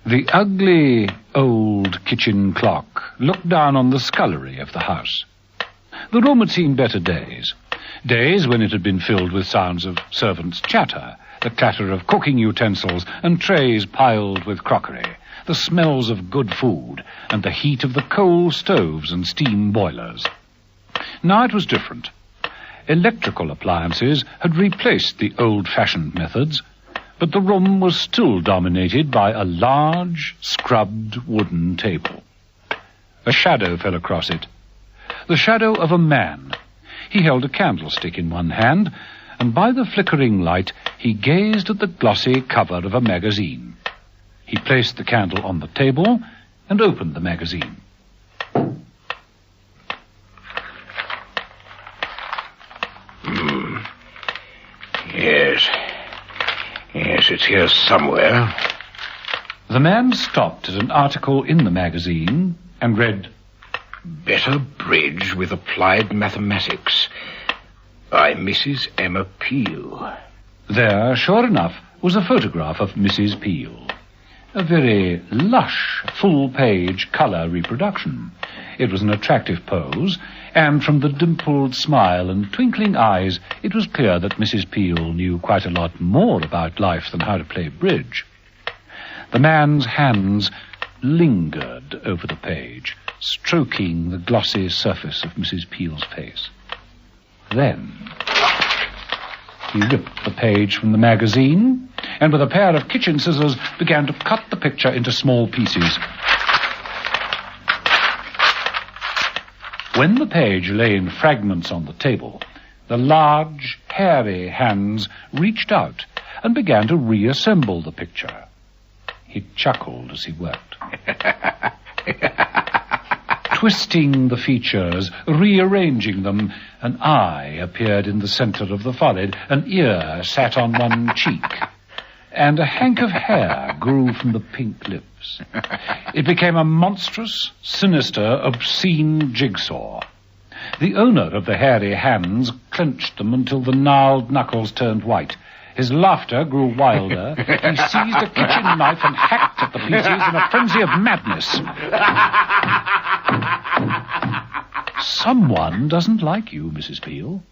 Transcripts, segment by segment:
The ugly old kitchen clock looked down on the scullery of the house. The room had seen better days. Days when it had been filled with sounds of servants' chatter, the clatter of cooking utensils and trays piled with crockery, the smells of good food, and the heat of the coal stoves and steam boilers. Now it was different. Electrical appliances had replaced the old-fashioned methods, but the room was still dominated by a large, scrubbed wooden table. A shadow fell across it. The shadow of a man. He held a candlestick in one hand, and by the flickering light he gazed at the glossy cover of a magazine. He placed the candle on the table and opened the magazine. Yes, it's here somewhere. The man stopped at an article in the magazine and read, Better Bridge with Applied Mathematics by Mrs. Emma Peel. There, sure enough, was a photograph of Mrs. Peel. A very lush, full-page colour reproduction. It was an attractive pose, and from the dimpled smile and twinkling eyes, it was clear that Mrs. Peel knew quite a lot more about life than how to play bridge. The man's hands lingered over the page, stroking the glossy surface of Mrs. Peel's face. Then he ripped the page from the magazine and with a pair of kitchen scissors began to cut the picture into small pieces. When the page lay in fragments on the table, the large, hairy hands reached out and began to reassemble the picture. He chuckled as he worked. Twisting the features, rearranging them, an eye appeared in the center of the forehead, an ear sat on one cheek, and a hank of hair grew from the pink lips. It became a monstrous, sinister, obscene jigsaw. The owner of the hairy hands clenched them until the gnarled knuckles turned white. His laughter grew wilder. He seized a kitchen knife and hacked at the pieces in a frenzy of madness. Someone doesn't like you, Mrs. Peel.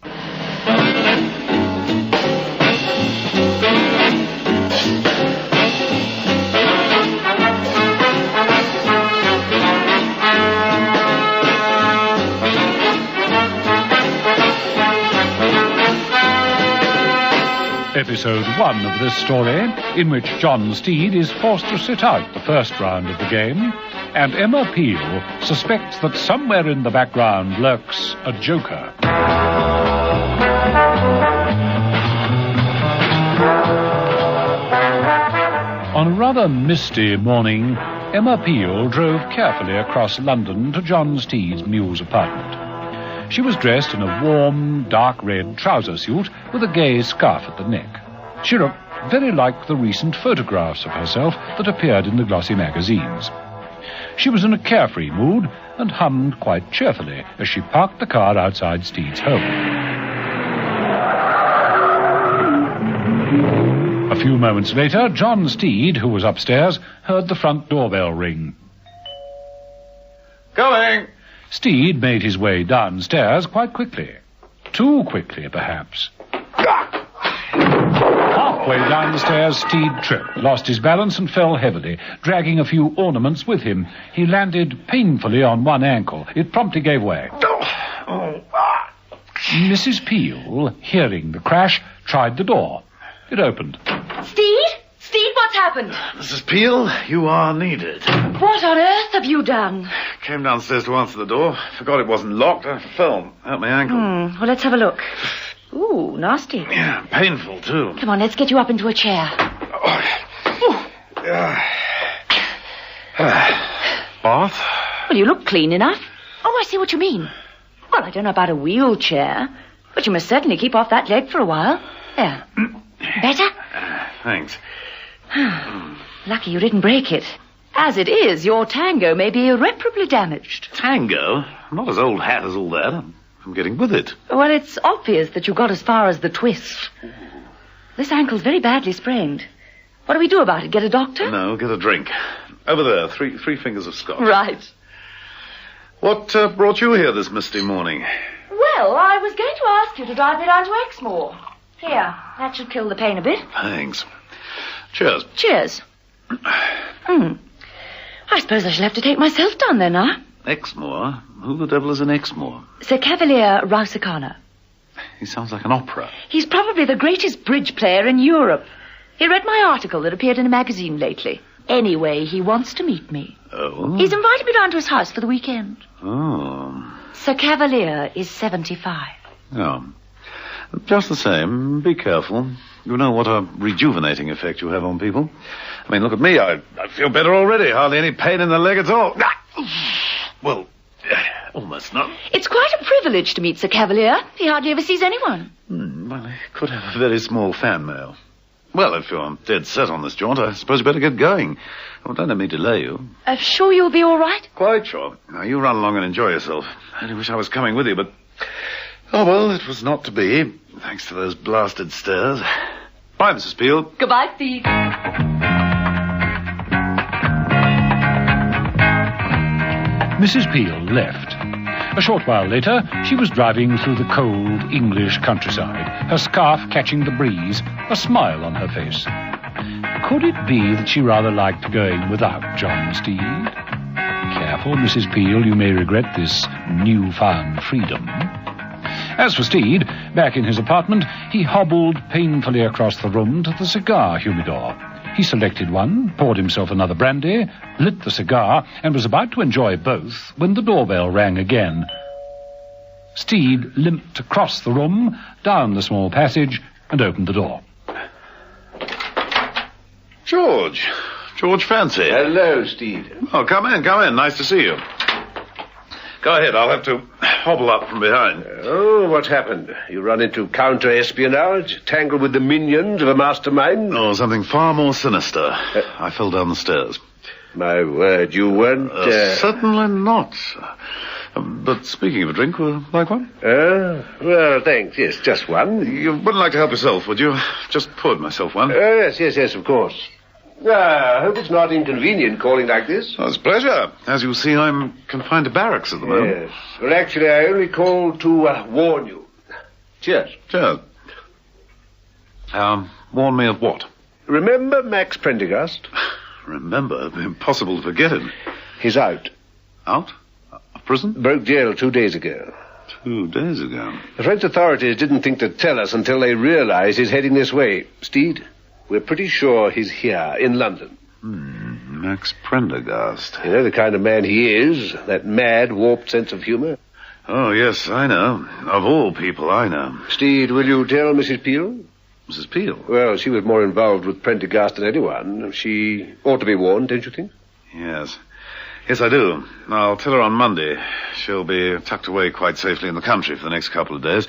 Episode 1 of this story, in which John Steed is forced to sit out the first round of the game, and Emma Peel suspects that somewhere in the background lurks a joker. On a rather misty morning, Emma Peel drove carefully across London to John Steed's Mews apartment. She was dressed in a warm, dark red trouser suit with a gay scarf at the neck. She looked very like the recent photographs of herself that appeared in the glossy magazines. She was in a carefree mood and hummed quite cheerfully as she parked the car outside Steed's home. A few moments later, John Steed, who was upstairs, heard the front doorbell ring. Coming! Steed made his way downstairs quite quickly. Too quickly, perhaps. Halfway down the stairs, Steed tripped, lost his balance and fell heavily, dragging a few ornaments with him. He landed painfully on one ankle. It promptly gave way. Mrs. Peel, hearing the crash, tried the door. It opened. Steed? Steed, what's happened? Mrs. Peel, you are needed. What on earth have you done? Came downstairs to answer the door. Forgot it wasn't locked. I fell. Hurt my ankle. Well, let's have a look. Ooh, nasty. Yeah, painful, too. Come on, let's get you up into a chair. Bath? Well, you look clean enough. Oh, I see what you mean. Well, I don't know about a wheelchair, but you must certainly keep off that leg for a while. There. Better? Thanks. Lucky you didn't break it. As it is, your tango may be irreparably damaged. Tango? I'm not as old hat as all that. I'm getting with it. Well, it's obvious that you got as far as the twist. This ankle's very badly sprained. What do we do about it? Get a doctor? No, get a drink. Over there, three fingers of scotch. Right. What brought you here this misty morning? Well, I was going to ask you to drive me down to Exmoor. Here, that should kill the pain a bit. Thanks. Cheers. Cheers. I suppose I shall have to take myself down there now. Exmoor? Who the devil is in Exmoor? Sir Cavalier Rouse. He sounds like an opera. He's probably the greatest bridge player in Europe. He read my article that appeared in a magazine lately. Anyway, he wants to meet me. Oh? He's invited me down to his house for the weekend. Oh. Sir Cavalier is 75. Oh. Just the same, be careful. You know what a rejuvenating effect you have on people. I mean, look at me. I feel better already. Hardly any pain in the leg at all. Well, almost none. It's quite a privilege to meet Sir Cavalier. He hardly ever sees anyone. Well, he could have a very small fan mail. Well, if you're dead set on this jaunt, I suppose you better get going. Oh, don't let me delay you. Sure you'll be all right? Quite sure. Now, you run along and enjoy yourself. I only wish I was coming with you, but... Oh, well, it was not to be, thanks to those blasted stairs. Bye, Mrs. Peel. Goodbye, Steed. Mrs. Peel left. A short while later, she was driving through the cold English countryside, her scarf catching the breeze, a smile on her face. Could it be that she rather liked going without John Steed? Careful, Mrs. Peel, you may regret this newfound freedom. As for Steed, back in his apartment, he hobbled painfully across the room to the cigar humidor. He selected one, poured himself another brandy, lit the cigar, and was about to enjoy both when the doorbell rang again. Steed limped across the room, down the small passage, and opened the door. George Fancy. Hello, Steed. Oh, come in. Nice to see you. Go ahead, I'll have to hobble up from behind. Oh, what happened? You run into counter-espionage, tangled with the minions of a mastermind? Oh, something far more sinister. I fell down the stairs. My word, you weren't... Certainly not. But speaking of a drink, would like one? Well, thanks. Yes, just one. You wouldn't like to help yourself, would you? Just poured myself one. Yes, of course. I hope it's not inconvenient calling like this. Oh, it's a pleasure. As you see, I'm confined to barracks at the moment. Yes. Well, actually, I only called to warn you. Cheers. Cheers. Warn me of what? Remember Max Prendergast? Remember? It'd be impossible to forget him. He's out. Out? Of prison? Broke jail 2 days ago. 2 days ago? The French authorities didn't think to tell us until they realized he's heading this way. Steed, we're pretty sure he's here, in London. Max Prendergast. You know the kind of man he is, that mad, warped sense of humor? Oh, yes, I know. Of all people, I know. Steed, will you tell Mrs. Peel? Mrs. Peel? Well, she was more involved with Prendergast than anyone. She ought to be warned, don't you think? Yes. Yes, I do. I'll tell her on Monday. She'll be tucked away quite safely in the country for the next couple of days.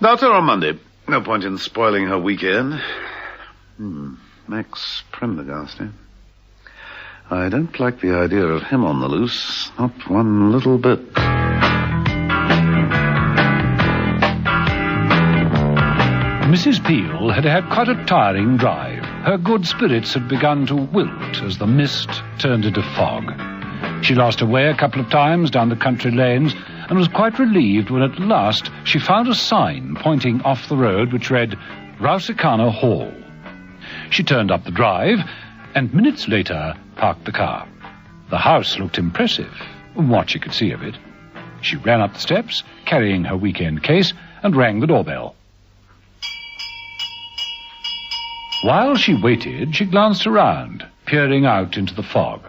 I'll tell her on Monday. No point in spoiling her weekend. Max Prendergast, eh? I don't like the idea of him on the loose. Not one little bit. Mrs. Peel had had quite a tiring drive. Her good spirits had begun to wilt as the mist turned into fog. She lost her way a couple of times down the country lanes and was quite relieved when at last she found a sign pointing off the road which read Rouse Hall. She turned up the drive and minutes later parked the car. The house looked impressive, from what she could see of it. She ran up the steps, carrying her weekend case, and rang the doorbell. While she waited, she glanced around, peering out into the fog.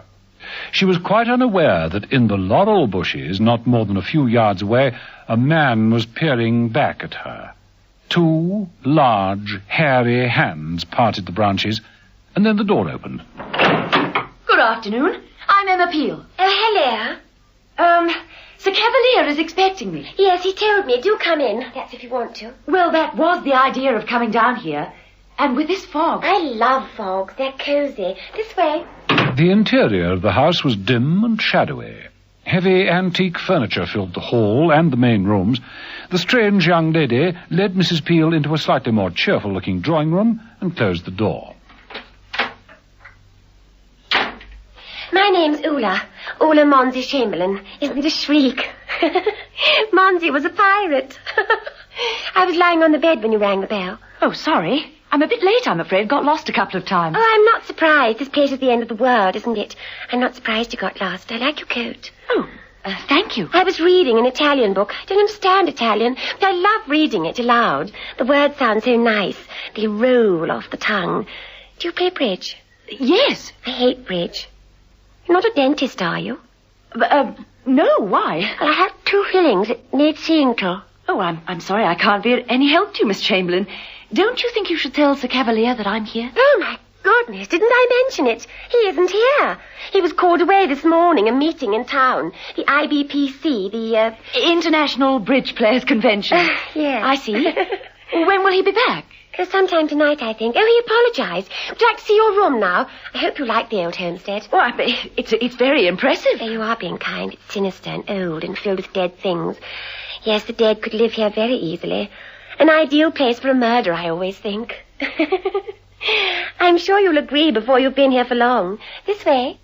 She was quite unaware that in the laurel bushes, not more than a few yards away, a man was peering back at her. 2 large, hairy hands parted the branches, and then the door opened. Good afternoon. I'm Emma Peel. Hello. Sir Cavalier is expecting me. Yes, he told me. Do come in. That's if you want to. Well, that was the idea of coming down here. And with this fog. I love fogs. They're cozy. This way. The interior of the house was dim and shadowy. Heavy antique furniture filled the hall and the main rooms. The strange young lady led Mrs. Peel into a slightly more cheerful-looking drawing room and closed the door. My name's Ula. Ula Monsi Chamberlain. Isn't it a shriek? Monsi was a pirate. I was lying on the bed when you rang the bell. Oh, sorry. I'm a bit late, I'm afraid. Got lost a couple of times. Oh, I'm not surprised. This place is the end of the world, isn't it? I'm not surprised you got lost. I like your coat. Oh, thank you. I was reading an Italian book. I don't understand Italian, but I love reading it aloud. The words sound so nice. They roll off the tongue. Do you play bridge? Yes. I hate bridge. You're not a dentist, are you? No, why? Well, I have 2 fillings. It needs seeing to. Oh, I'm sorry I can't be of any help to you, Miss Chamberlain. Don't you think you should tell Sir Cavalier that I'm here? Oh, my goodness, didn't I mention it? He isn't here. He was called away this morning, a meeting in town. The IBPC, the, International Bridge Players Convention. Yes. I see. When will he be back? Sometime tonight, I think. Oh, he apologised. Would you like to see your room now? I hope you like the old homestead. Oh, it's very impressive. Oh, you are being kind. It's sinister and old and filled with dead things. Yes, the dead could live here very easily. An ideal place for a murder, I always think. I'm sure you'll agree before you've been here for long. This way.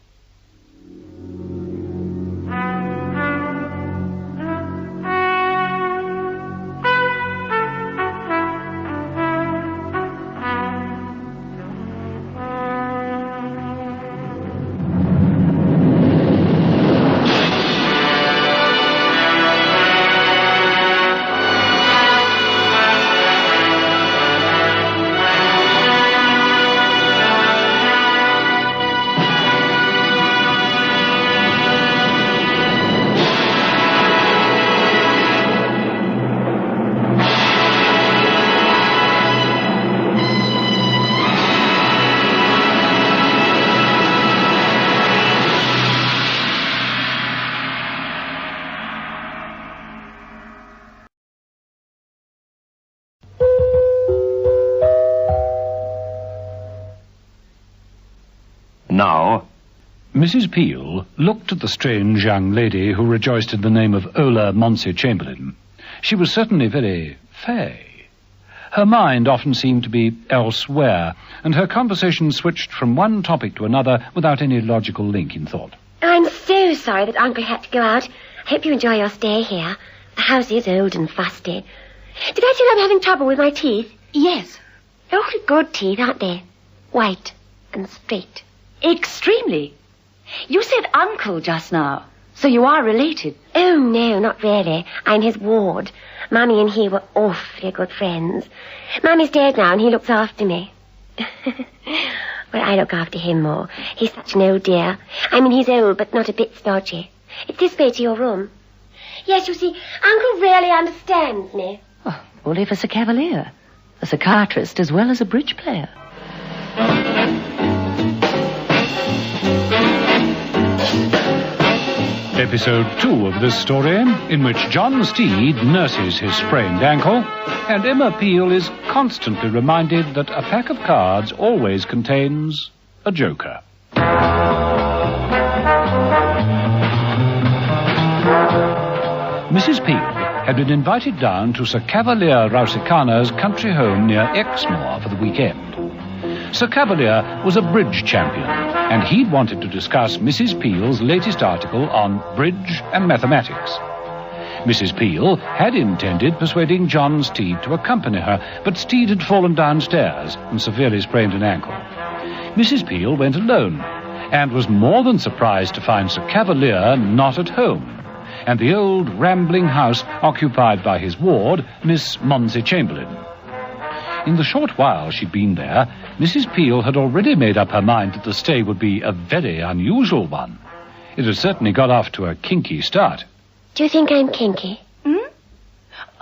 Now, Mrs. Peel looked at the strange young lady who rejoiced in the name of Ola Monsi Chamberlain. She was certainly very fey. Her mind often seemed to be elsewhere, and her conversation switched from one topic to another without any logical link in thought. Oh, I'm so sorry that Uncle had to go out. I hope you enjoy your stay here. The house is old and fusty. Did I tell you I'm having trouble with my teeth? Yes. Awfully good teeth, aren't they? White and straight. Extremely. You said uncle just now, so you are related. Oh, no, not really. I'm his ward. Mummy and he were awfully good friends. Mummy's dead now and he looks after me. Well, I look after him more. He's such an old dear. I mean, he's old, but not a bit stodgy. It's this way to your room. Yes, you see, Uncle really understands me. Oh, only for Sir Cavalier. A psychiatrist as well as a bridge player. Episode 2 of this story, in which John Steed nurses his sprained ankle, and Emma Peel is constantly reminded that a pack of cards always contains a joker. Mrs. Peel had been invited down to Sir Cavalier Rousicana's country home near Exmoor for the weekend. Sir Cavalier was a bridge champion, and he'd wanted to discuss Mrs. Peel's latest article on bridge and mathematics. Mrs. Peel had intended persuading John Steed to accompany her, but Steed had fallen downstairs and severely sprained an ankle. Mrs. Peel went alone, and was more than surprised to find Sir Cavalier not at home, and the old rambling house occupied by his ward, Miss Monsi Chamberlain. In the short while she'd been there, Mrs. Peel had already made up her mind that the stay would be a very unusual one. It had certainly got off to a kinky start. Do you think I'm kinky? Hmm?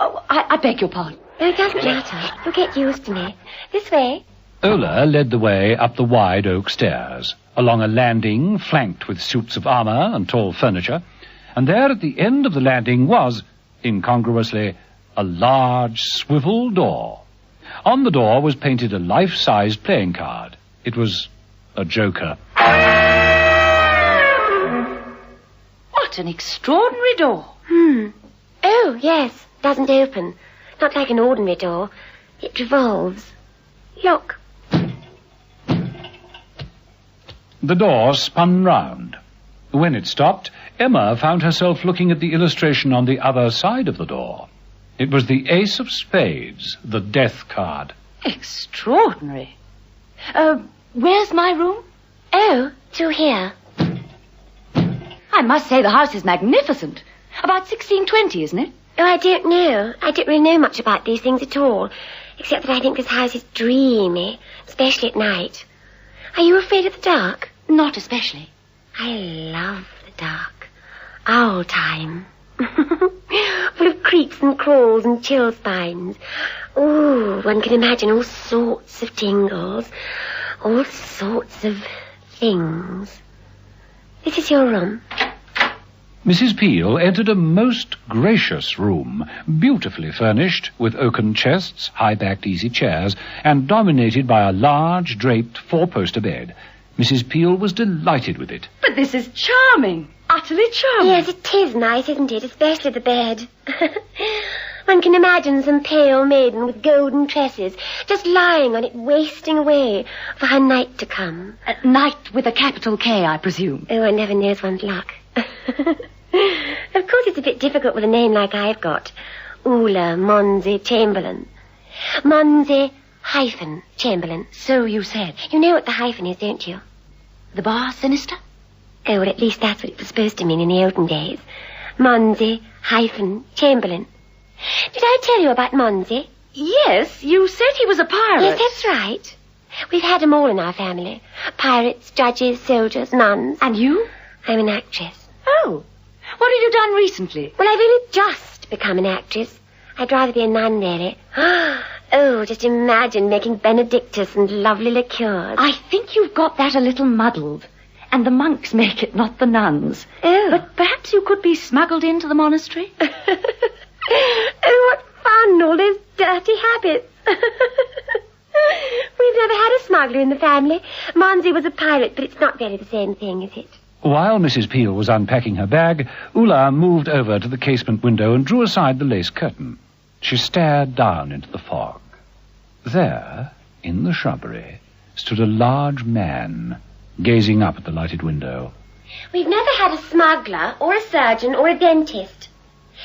Oh, I beg your pardon. No, it doesn't matter. You'll get used to me. This way. Ola led the way up the wide oak stairs, along a landing flanked with suits of armour and tall furniture, and there at the end of the landing was, incongruously, a large swivel door. On the door was painted a life-sized playing card. It was a joker. What an extraordinary door. Oh, yes. Doesn't open. Not like an ordinary door. It revolves. Look. The door spun round. When it stopped, Emma found herself looking at the illustration on the other side of the door. It was the Ace of Spades, the death card. Extraordinary. Where's my room? Oh, through here. I must say the house is magnificent. About 1620, isn't it? Oh, I don't know. I don't really know much about these things at all, except that I think this house is dreamy, especially at night. Are you afraid of the dark? Not especially. I love the dark. Owl time. Full of creaks and crawls and chill spines. Ooh, one can imagine all sorts of tingles, all sorts of things. This is your room. Mrs. Peel entered a most gracious room, beautifully furnished with oaken chests, high-backed easy chairs, and dominated by a large, draped, four-poster bed. Mrs. Peel was delighted with it. But this is charming. Utterly charming. Yes, it is nice, isn't it? Especially the bed. One can imagine some pale maiden with golden tresses just lying on it, wasting away for her night to come. Night with a capital K, I presume. Oh, one never knows one's luck. Of course, it's a bit difficult with a name like I've got. Ula Monze Chamberlain. Monze hyphen Chamberlain. So you said. You know what the hyphen is, don't you? The bar sinister? Oh, well, at least that's what it was supposed to mean in the olden days. Monze hyphen Chamberlain. Did I tell you about Monze? Yes, you said he was a pirate. Yes, that's right. We've had them all in our family. Pirates, judges, soldiers, nuns. And you? I'm an actress. Oh. What have you done recently? Well, I've only just become an actress. I'd rather be a nun, really. Oh, just imagine making Benedictus and lovely liqueurs. I think you've got that a little muddled. And the monks make it, not the nuns. Oh. But perhaps you could be smuggled into the monastery? Oh, what fun, all those dirty habits. We've never had a smuggler in the family. Monze was a pirate, but it's not really the same thing, is it? While Mrs. Peel was unpacking her bag, Ula moved over to the casement window and drew aside the lace curtain. She stared down into the fog. There, in the shrubbery, stood a large man, gazing up at the lighted window. We've never had a smuggler, or a surgeon, or a dentist.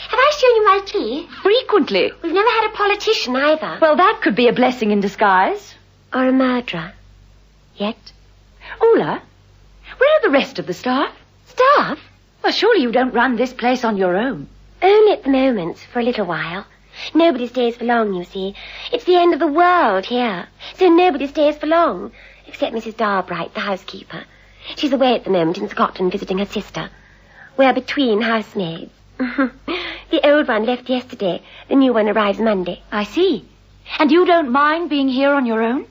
Have I shown you my teeth? Frequently. We've never had a politician either. Well, that could be a blessing in disguise. Or a murderer. Yet. Ula, where are the rest of the staff? Staff? Well, surely you don't run this place on your own. Only at the moment, for a little while. Nobody stays for long, you see. It's the end of the world here. So nobody stays for long. Except Mrs. Darbright, the housekeeper. She's away at the moment in Scotland visiting her sister. We're between housemaids. The old one left yesterday. The new one arrives Monday. I see. And you don't mind being here on your own?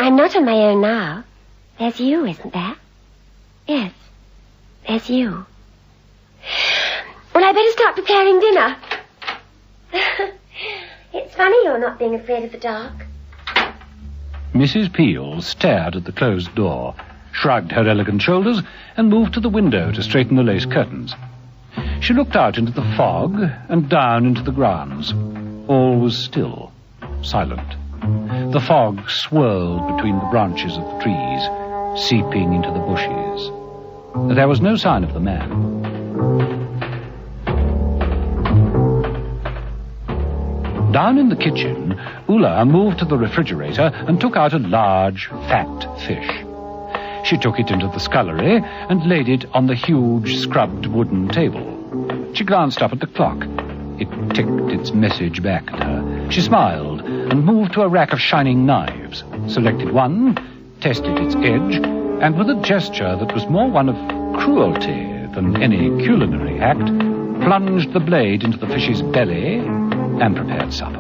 I'm not on my own now. There's you, isn't there? Yes. There's you. Well, I better start preparing dinner. It's funny you're not being afraid of the dark. Mrs. Peel stared at the closed door, shrugged her elegant shoulders, and moved to the window to straighten the lace curtains. She looked out into the fog and down into the grounds. All was still, silent. The fog swirled between the branches of the trees, seeping into the bushes. There was no sign of the man. Down in the kitchen, Ula moved to the refrigerator and took out a large, fat fish. She took it into the scullery and laid it on the huge, scrubbed wooden table. She glanced up at the clock. It ticked its message back at her. She smiled and moved to a rack of shining knives, selected one, tested its edge, and with a gesture that was more one of cruelty than any culinary act, plunged the blade into the fish's belly and prepared supper.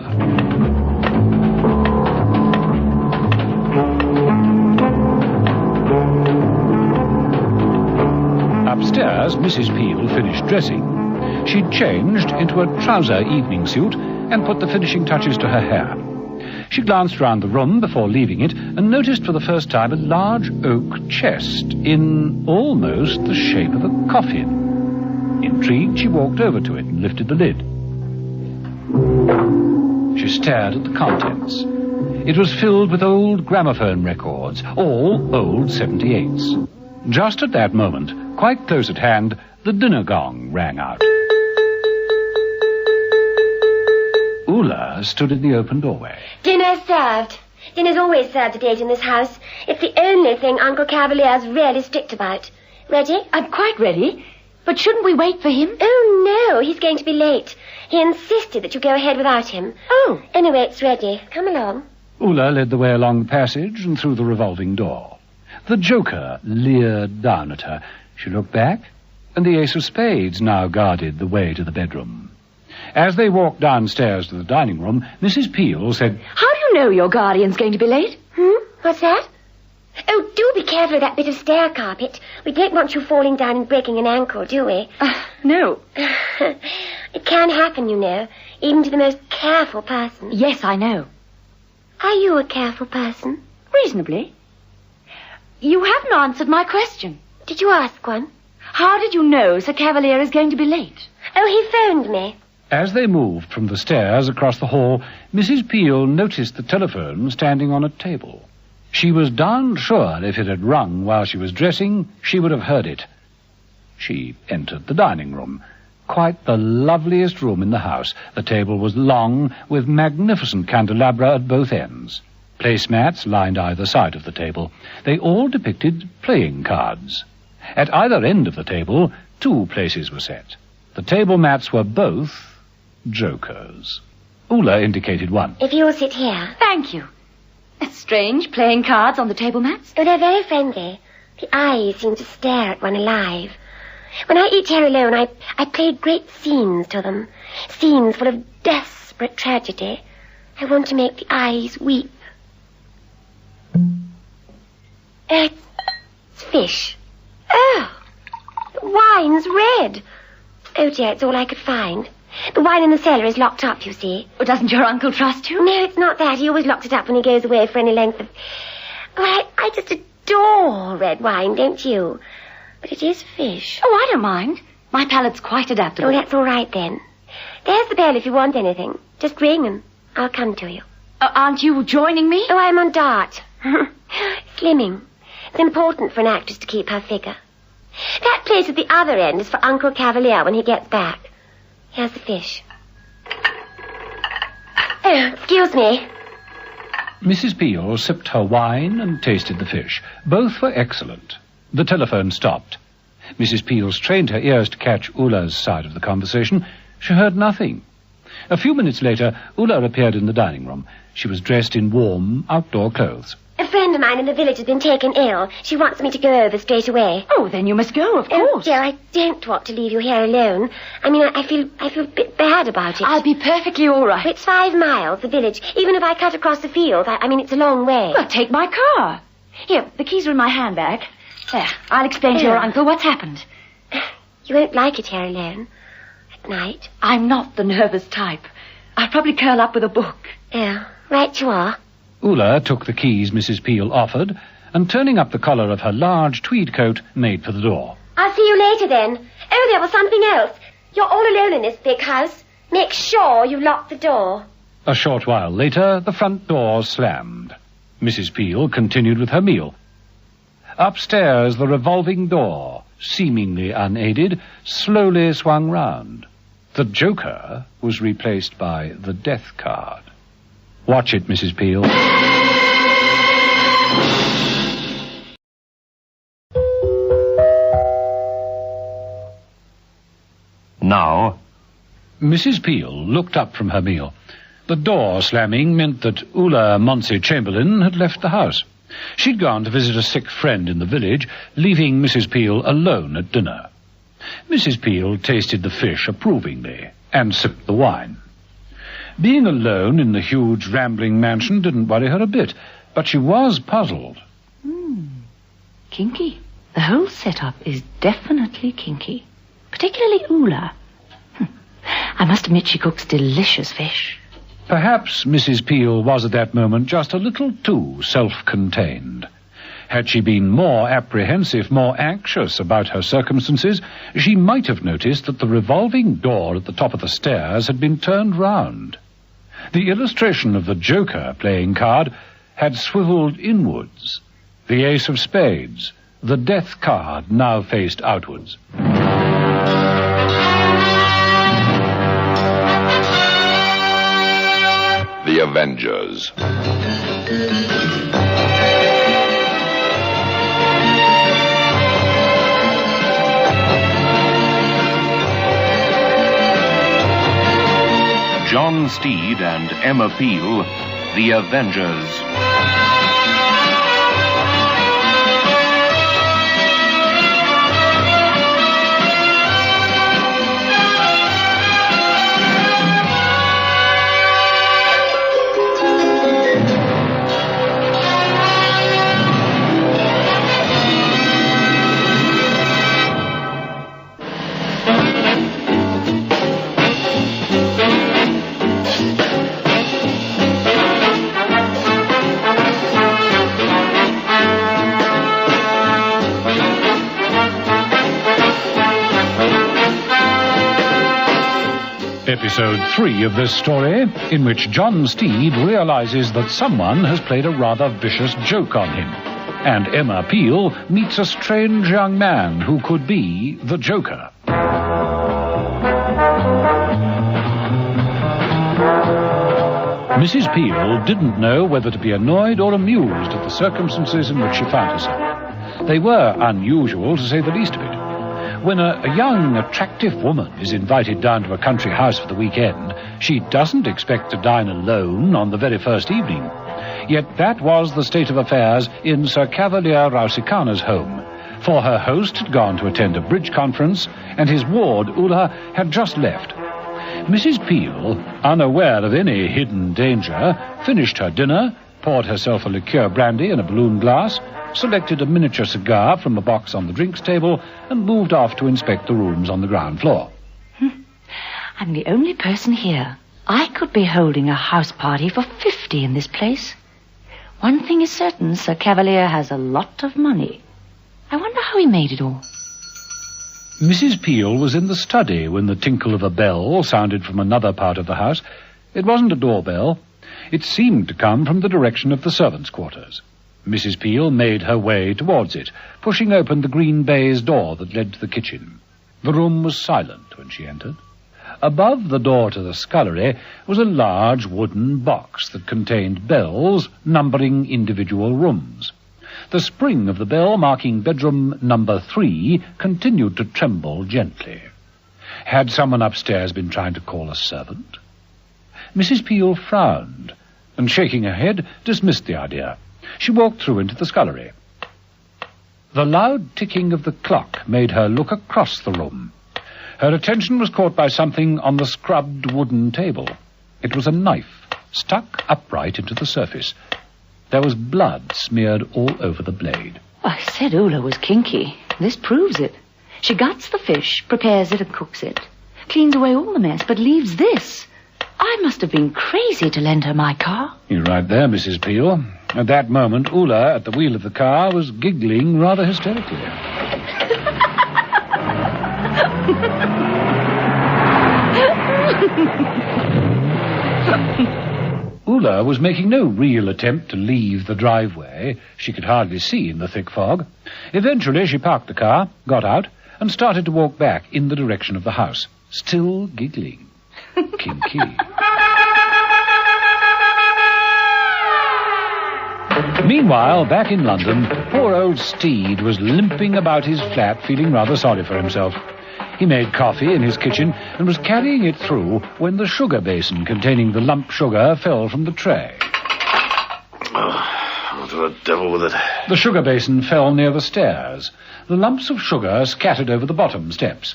Upstairs, Mrs. Peel finished dressing. She'd changed into a trouser evening suit and put the finishing touches to her hair. She glanced round the room before leaving it and noticed for the first time a large oak chest in almost the shape of a coffin. Intrigued, she walked over to it and lifted the lid. She stared at the contents. It was filled with old gramophone records, all old 78s. Just at that moment, quite close at hand, the dinner gong rang out. Ula stood in the open doorway. Dinner's served. Dinner's always served at 8 in this house. It's the only thing Uncle Cavalier's really strict about. Ready? I'm quite ready. But shouldn't we wait for him? Oh, no, he's going to be late. He insisted that you go ahead without him. Oh. Anyway, it's ready. Come along. Ula led the way along the passage and through the revolving door. The Joker leered down at her. She looked back, and the ace of spades now guarded the way to the bedroom. As they walked downstairs to the dining room, Mrs. Peel said, How do you know your guardian's going to be late? What's that? Oh, do be careful of that bit of stair carpet. We don't want you falling down and breaking an ankle, do we? No. It can happen, you know, even to the most careful person. Yes, I know. Are you a careful person? Reasonably. You haven't answered my question. Did you ask one? How did you know Sir Cavalier is going to be late? Oh, he phoned me. As they moved from the stairs across the hall, Mrs. Peel noticed the telephone standing on a table. She was darned sure if it had rung while she was dressing, she would have heard it. She entered the dining room. Quite the loveliest room in the house. The table was long, with magnificent candelabra at both ends. Placemats lined either side of the table. They all depicted playing cards. At either end of the table, 2 places were set. The table mats were both jokers. Ula indicated one. If you'll sit here. Thank you. It's strange, playing cards on the table mats. Oh, they're very friendly. The eyes seem to stare at one alive. When I eat here alone, I play great scenes to them. Scenes full of desperate tragedy. I want to make the eyes weep. It's fish. Oh, the wine's red. Oh, dear, it's all I could find. The wine in the cellar is locked up, you see. Oh, doesn't your uncle trust you? No, it's not that. He always locks it up when he goes away for any length of... Oh, I just adore red wine, don't you? But it is fish. Oh, I don't mind. My palate's quite adaptable. Oh, that's all right, then. There's the bell if you want anything. Just ring and I'll come to you. Aren't you joining me? Oh, I'm on dart. Slimming. It's important for an actress to keep her figure. That place at the other end is for Uncle Cavalier when he gets back. Here's the fish. Oh, excuse me. Mrs. Peel sipped her wine and tasted the fish. Both were excellent. The telephone stopped. Mrs. Peel strained her ears to catch Ula's side of the conversation. She heard nothing. A few minutes later, Ula appeared in the dining room. She was dressed in warm, outdoor clothes. A friend of mine in the village has been taken ill. She wants me to go over straight away. Oh, then you must go, of Oh, course. dear, I don't want to leave you here alone. I mean, I feel a bit bad about it. I'll be perfectly all right. It's 5 miles, the village. Even if I cut across the field, I mean, it's a long way. Well, take my car. Here, the keys are in my handbag. There, I'll explain to your uncle what's happened. You won't like it here alone. At night. I'm not the nervous type. I'll probably curl up with a book. Oh, right you are. Ula took the keys Mrs. Peel offered, and turning up the collar of her large tweed coat, made for the door. I'll see you later, then. Oh, there was something else. You're all alone in this big house. Make sure you lock the door. A short while later, the front door slammed. Mrs. Peel continued with her meal. Upstairs, the revolving door, seemingly unaided, slowly swung round. The Joker was replaced by the death card. Watch it, Mrs. Peel. Now, Mrs. Peel looked up from her meal. The door slamming meant that Ula Monsey Chamberlain had left the house. She'd gone to visit a sick friend in the village, leaving Mrs. Peel alone at dinner. Mrs. Peel tasted the fish approvingly and sipped the wine. Being alone in the huge, rambling mansion didn't worry her a bit, but she was puzzled. Kinky. The whole setup is definitely kinky. Particularly Ula. I must admit she cooks delicious fish. Perhaps Mrs. Peel was at that moment just a little too self-contained. Had she been more apprehensive, more anxious about her circumstances, she might have noticed that the revolving door at the top of the stairs had been turned round. The illustration of the Joker playing card had swiveled inwards. The ace of spades The death card now faced outwards. The Avengers. John Steed and Emma Peel, The Avengers. Episode 3 of this story, in which John Steed realizes that someone has played a rather vicious joke on him, and Emma Peel meets a strange young man who could be the Joker. Mrs. Peel didn't know whether to be annoyed or amused at the circumstances in which she found herself. They were unusual, to say the least of it. When a young, attractive woman is invited down to a country house for the weekend, she doesn't expect to dine alone on the very first evening. Yet that was the state of affairs in Sir Cavalier Rousicana's home, for her host had gone to attend a bridge conference, and his ward, Ulla, had just left. Mrs. Peel, unaware of any hidden danger, finished her dinner, poured herself a liqueur brandy in a balloon glass, selected a miniature cigar from a box on the drinks table, and moved off to inspect the rooms on the ground floor. I'm the only person here. I could be holding a house party for 50 in this place. One thing is certain, Sir Cavalier has a lot of money. I wonder how he made it all. Mrs. Peel was in the study when the tinkle of a bell sounded from another part of the house. It wasn't a doorbell. It seemed to come from the direction of the servants' quarters. Mrs. Peel made her way towards it, pushing open the green baize door that led to the kitchen. The room was silent when she entered. Above the door to the scullery was a large wooden box that contained bells numbering individual rooms. The spring of the bell marking bedroom number 3 continued to tremble gently. Had someone upstairs been trying to call a servant? Mrs. Peel frowned, and shaking her head, dismissed the idea. She walked through into the scullery. The loud ticking of the clock made her look across the room. Her attention was caught by something on the scrubbed wooden table. It was a knife, stuck upright into the surface. There was blood smeared all over the blade. I said Ulla was kinky. This proves it. She guts the fish, prepares it and cooks it. Cleans away all the mess, but leaves this. I must have been crazy to lend her my car. You're right there, Mrs. Peel. At that moment, Ulla, at the wheel of the car, was giggling rather hysterically. Ulla was making no real attempt to leave the driveway. She could hardly see in the thick fog. Eventually, she parked the car, got out, and started to walk back in the direction of the house, still giggling. Kinky. Meanwhile, back in London, poor old Steed was limping about his flat, feeling rather sorry for himself. He made coffee in his kitchen and was carrying it through when the sugar basin containing the lump sugar fell from the tray. What the devil with it? The sugar basin fell near the stairs. The lumps of sugar scattered over the bottom steps.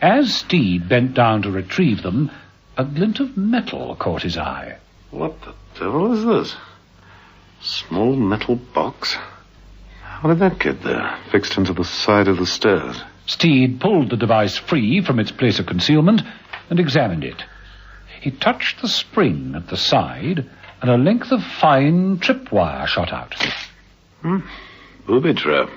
As Steed bent down to retrieve them, a glint of metal caught his eye. What the devil is this? Small metal box? How did that get there, fixed into the side of the stairs? Steed pulled the device free from its place of concealment and examined it. He touched the spring at the side, and a length of fine tripwire shot out. Booby trap.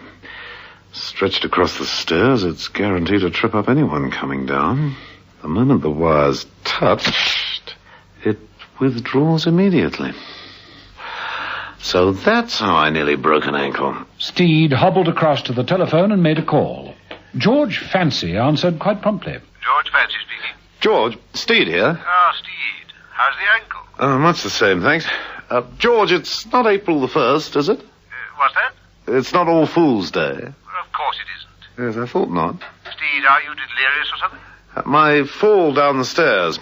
Stretched across the stairs, it's guaranteed to trip up anyone coming down. The moment the wire's touched, it withdraws immediately. So that's how I nearly broke an ankle. Steed hobbled across to the telephone and made a call. George Fancy answered quite promptly. George Fancy speaking. George, Steed here. Ah, Steed. How's the ankle? Much the same, thanks. George, it's not April the 1st, is it? What's that? It's not All Fool's Day. Well, of course it isn't. Yes, I thought not. Steed, are you delirious or something? My fall down the stairs.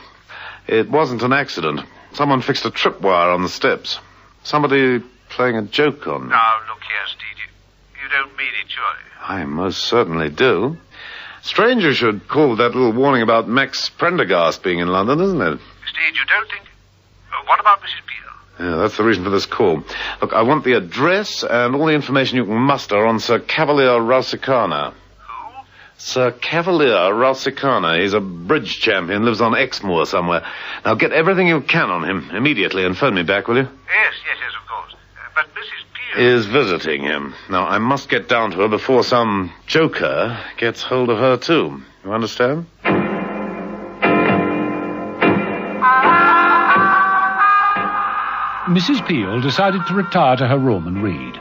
It wasn't an accident. Someone fixed a tripwire on the steps. Somebody playing a joke on me. Now, look here, Steed. You don't mean it, surely? I most certainly do. Strange you should call with that little warning about Max Prendergast being in London, isn't it? Steed, you don't think... what about Mrs. Peel? Yeah, that's the reason for this call. Look, I want the address and all the information you can muster on Sir Cavalier Rousicana. Who? Sir Cavalier Rousicana. He's a bridge champion, lives on Exmoor somewhere. Now get everything you can on him immediately and phone me back, will you? Yes, of course. But Mrs. Peel... Is visiting him. Now, I must get down to her before some joker gets hold of her, too. You understand? Mrs. Peel decided to retire to her room and read.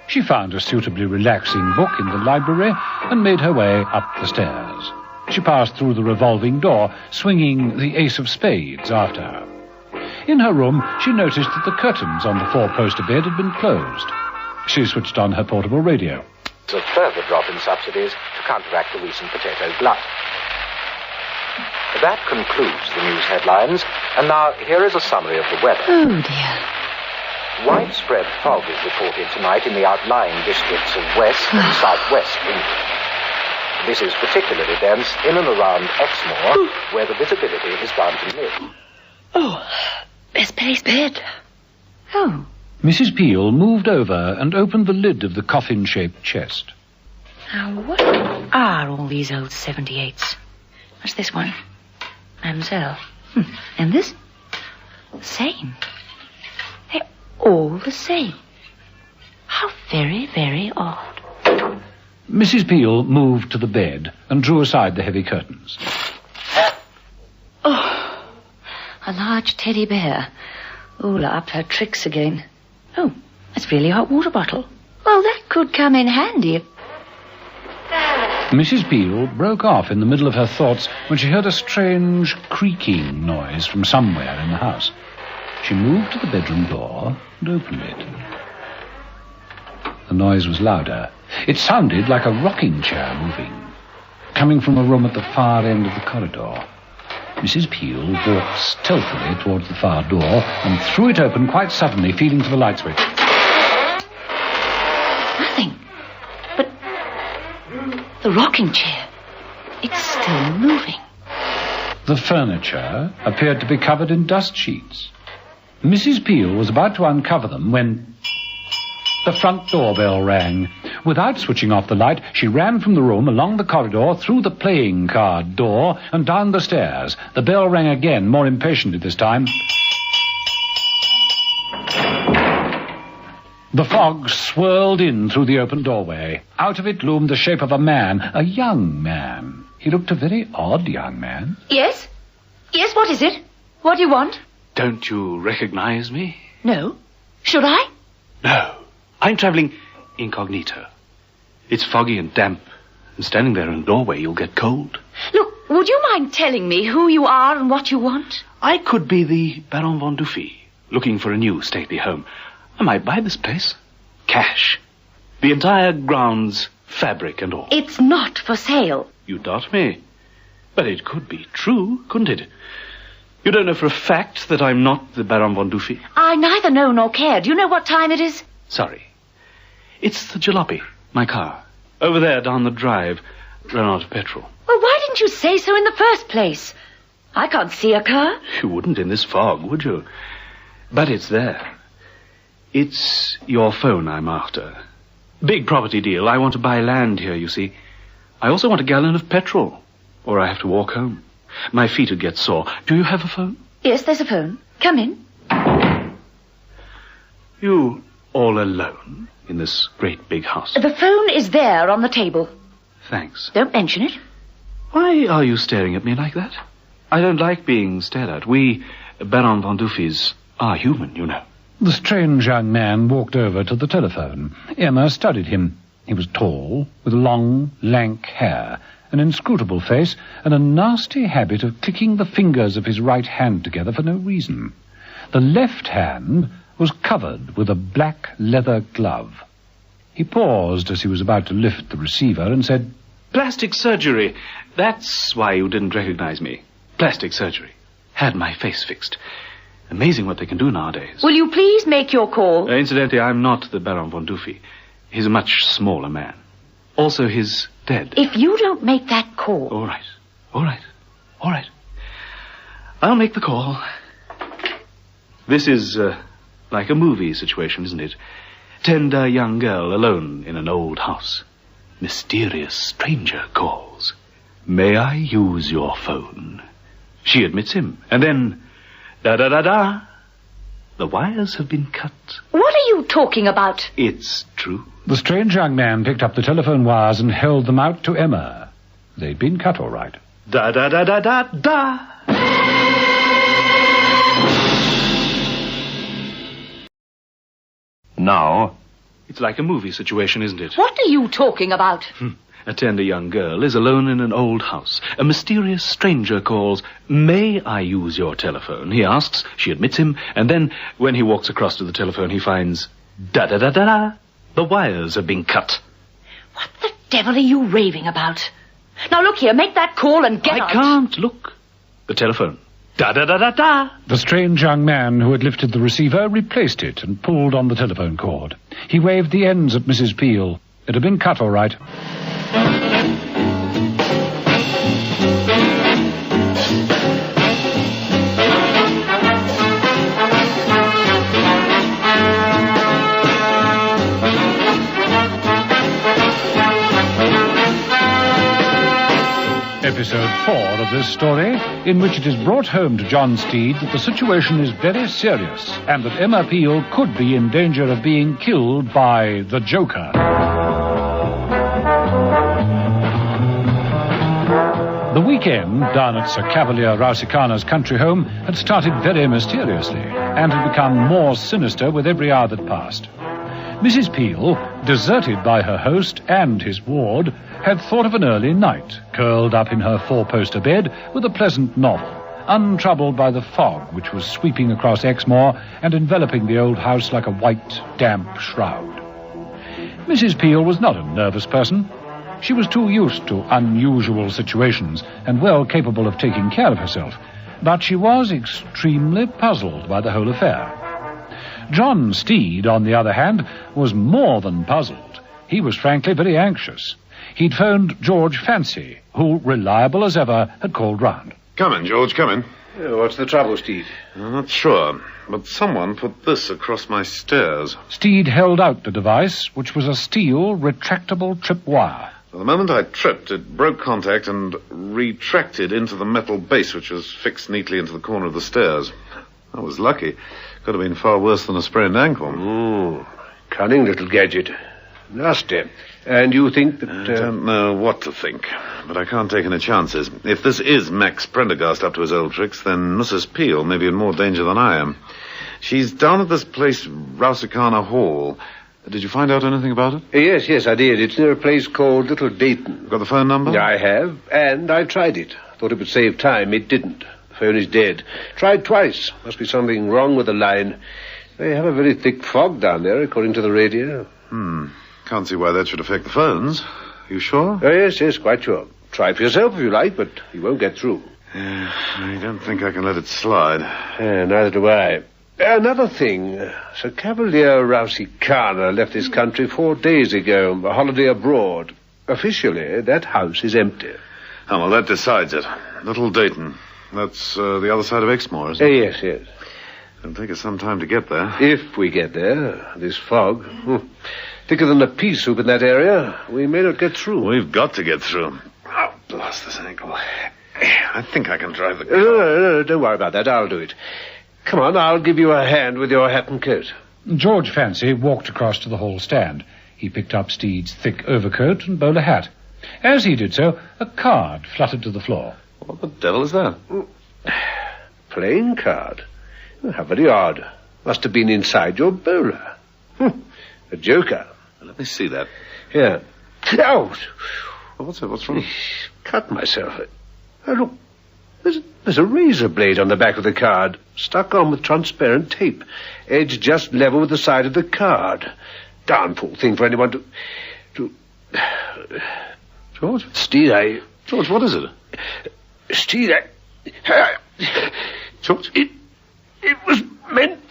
She found a suitably relaxing book in the library and made her way up the stairs. She passed through the revolving door, swinging the ace of spades after her. In her room, she noticed that the curtains on the four-poster bed had been closed. She switched on her portable radio. A further drop in subsidies to counteract the recent potato glut. That concludes the news headlines, and now here is a summary of the weather. Oh, dear. Widespread fog is reported tonight in the outlying districts of West and Southwest England. This is particularly dense in and around Exmoor, where the visibility is down to nil. Oh, best place bed. Oh. Mrs. Peel moved over and opened the lid of the coffin-shaped chest. Now, what are all these old 78s? What's this one? Mademoiselle. And this? The same. They're all the same. How very, very odd. Mrs. Peel moved to the bed and drew aside the heavy curtains. Oh, a large teddy bear. Ola upped her tricks again. Oh, that's really a hot water bottle. Well, that could come in handy if... Mrs. Peel broke off in the middle of her thoughts when she heard a strange creaking noise from somewhere in the house. She moved to the bedroom door and opened it. The noise was louder. It sounded like a rocking chair moving, coming from a room at the far end of the corridor. Mrs. Peel walked stealthily towards the far door and threw it open quite suddenly, feeling for the light switch. Nothing. But the rocking chair, it's still moving. The furniture appeared to be covered in dust sheets. Mrs. Peel was about to uncover them when the front doorbell rang. Without switching off the light, she ran from the room, along the corridor, through the playing card door, and down the stairs. The bell rang again, more impatiently this time. The fog swirled in through the open doorway. Out of it loomed the shape of a man, a young man. He looked a very odd young man. Yes? Yes, what is it? What do you want? Don't you recognize me? No. Should I? No. I'm traveling incognito. It's foggy and damp, and standing there in the doorway, you'll get cold. Look, would you mind telling me who you are and what you want? I could be the Baron von Dufy, looking for a new stately home. I might buy this place. Cash. The entire grounds, fabric and all. It's not for sale. You doubt me. But it could be true, couldn't it? You don't know for a fact that I'm not the Baron von Dufy? I neither know nor care. Do you know what time it is? Sorry. It's the jalopy, my car. Over there, down the drive. Ran out of petrol. Well, why didn't you say so in the first place? I can't see a car. You wouldn't in this fog, would you? But it's there. It's your phone I'm after. Big property deal. I want to buy land here, you see. I also want a gallon of petrol, or I have to walk home. My feet would get sore. Do you have a phone? Yes, there's a phone. Come in. You all alone in this great big house? The phone is there on the table. Thanks. Don't mention it. Why are you staring at me like that? I don't like being stared at. We, Baron von Dufys, are human, you know. The strange young man walked over to the telephone. Emma studied him. He was tall, with long, lank hair, an inscrutable face, and a nasty habit of clicking the fingers of his right hand together for no reason. The left hand was covered with a black leather glove. He paused as he was about to lift the receiver and said, Plastic surgery. That's why you didn't recognize me. Plastic surgery. Had my face fixed. Amazing what they can do nowadays. Will you please make your call? Incidentally, I'm not the Baron von Dufy. He's a much smaller man. Also, he's dead. If you don't make that call... All right. I'll make the call. This is like a movie situation, isn't it? Tender young girl alone in an old house. Mysterious stranger calls. May I use your phone? She admits him. And then... Da-da-da-da. The wires have been cut. What are you talking about? It's true. The strange young man picked up the telephone wires and held them out to Emma. They'd been cut all right. Da-da-da-da-da-da. Now... It's like a movie situation, isn't it? What are you talking about? A tender young girl is alone in an old house. A mysterious stranger calls, May I use your telephone? He asks, she admits him, and then, when he walks across to the telephone, he finds, da-da-da-da-da, the wires have been cut. What the devil are you raving about? Now look here, make that call and get out. I can't, look. The telephone. Da-da-da-da-da. The strange young man who had lifted the receiver replaced it and pulled on the telephone cord. He waved the ends at Mrs. Peel. It had been cut all right. Episode 4 of this story, in which it is brought home to John Steed that the situation is very serious and that Emma Peel could be in danger of being killed by the Joker. The weekend down at Sir Cavalier Rousicana's country home had started very mysteriously and had become more sinister with every hour that passed. Mrs. Peel, deserted by her host and his ward, had thought of an early night, curled up in her four-poster bed with a pleasant novel, untroubled by the fog which was sweeping across Exmoor and enveloping the old house like a white, damp shroud. Mrs. Peel was not a nervous person. She was too used to unusual situations and well capable of taking care of herself, but she was extremely puzzled by the whole affair. John Steed, on the other hand, was more than puzzled. He was frankly very anxious. He'd phoned George Fancy, who, reliable as ever, had called round. Come in, George, come in. What's the trouble, Steed? I'm not sure, but someone put this across my stairs. Steed held out the device, which was a steel, retractable trip wire. Well, the moment I tripped, it broke contact and retracted into the metal base, which was fixed neatly into the corner of the stairs. I was lucky. Could have been far worse than a sprained ankle. Cunning little gadget. Nasty. And you think that... I don't know what to think, but I can't take any chances. If this is Max Prendergast up to his old tricks, then Mrs. Peel may be in more danger than I am. She's down at this place, Rousicana Hall. Did you find out anything about it? Yes, I did. It's near a place called Little Dayton. Got the phone number? I have, and I tried it. Thought it would save time. It didn't. The phone is dead. Tried twice. Must be something wrong with the line. They have a very thick fog down there, according to the radio. Can't see why that should affect the phones. You sure? Oh, yes, quite sure. Try it for yourself if you like, but you won't get through. I don't think I can let it slide. Neither do I. Another thing. Sir Cavalier Rousicana left this country 4 days ago on a holiday abroad. Officially, that house is empty. Oh, well, that decides it. Little Dayton. That's the other side of Exmoor, isn't it? Yes. It'll take us some time to get there. If we get there. This fog. Thicker than a pea soup in that area. We may not get through. We've got to get through. Oh, blast this ankle. I think I can drive the car. No, don't worry about that. I'll do it. Come on, I'll give you a hand with your hat and coat. George Fancy walked across to the hall stand. He picked up Steed's thick overcoat and bowler hat. As he did so, a card fluttered to the floor. What the devil is that? Playing card? How very odd. Must have been inside your bowler. A joker. Let me see that. Here. Out! What's wrong? Cut myself. Oh, look. There's a razor blade on the back of the card, stuck on with transparent tape. Edge just level with the side of the card. Darn fool thing for anyone to... George? Steed, George, what is it? Steed, George? It was meant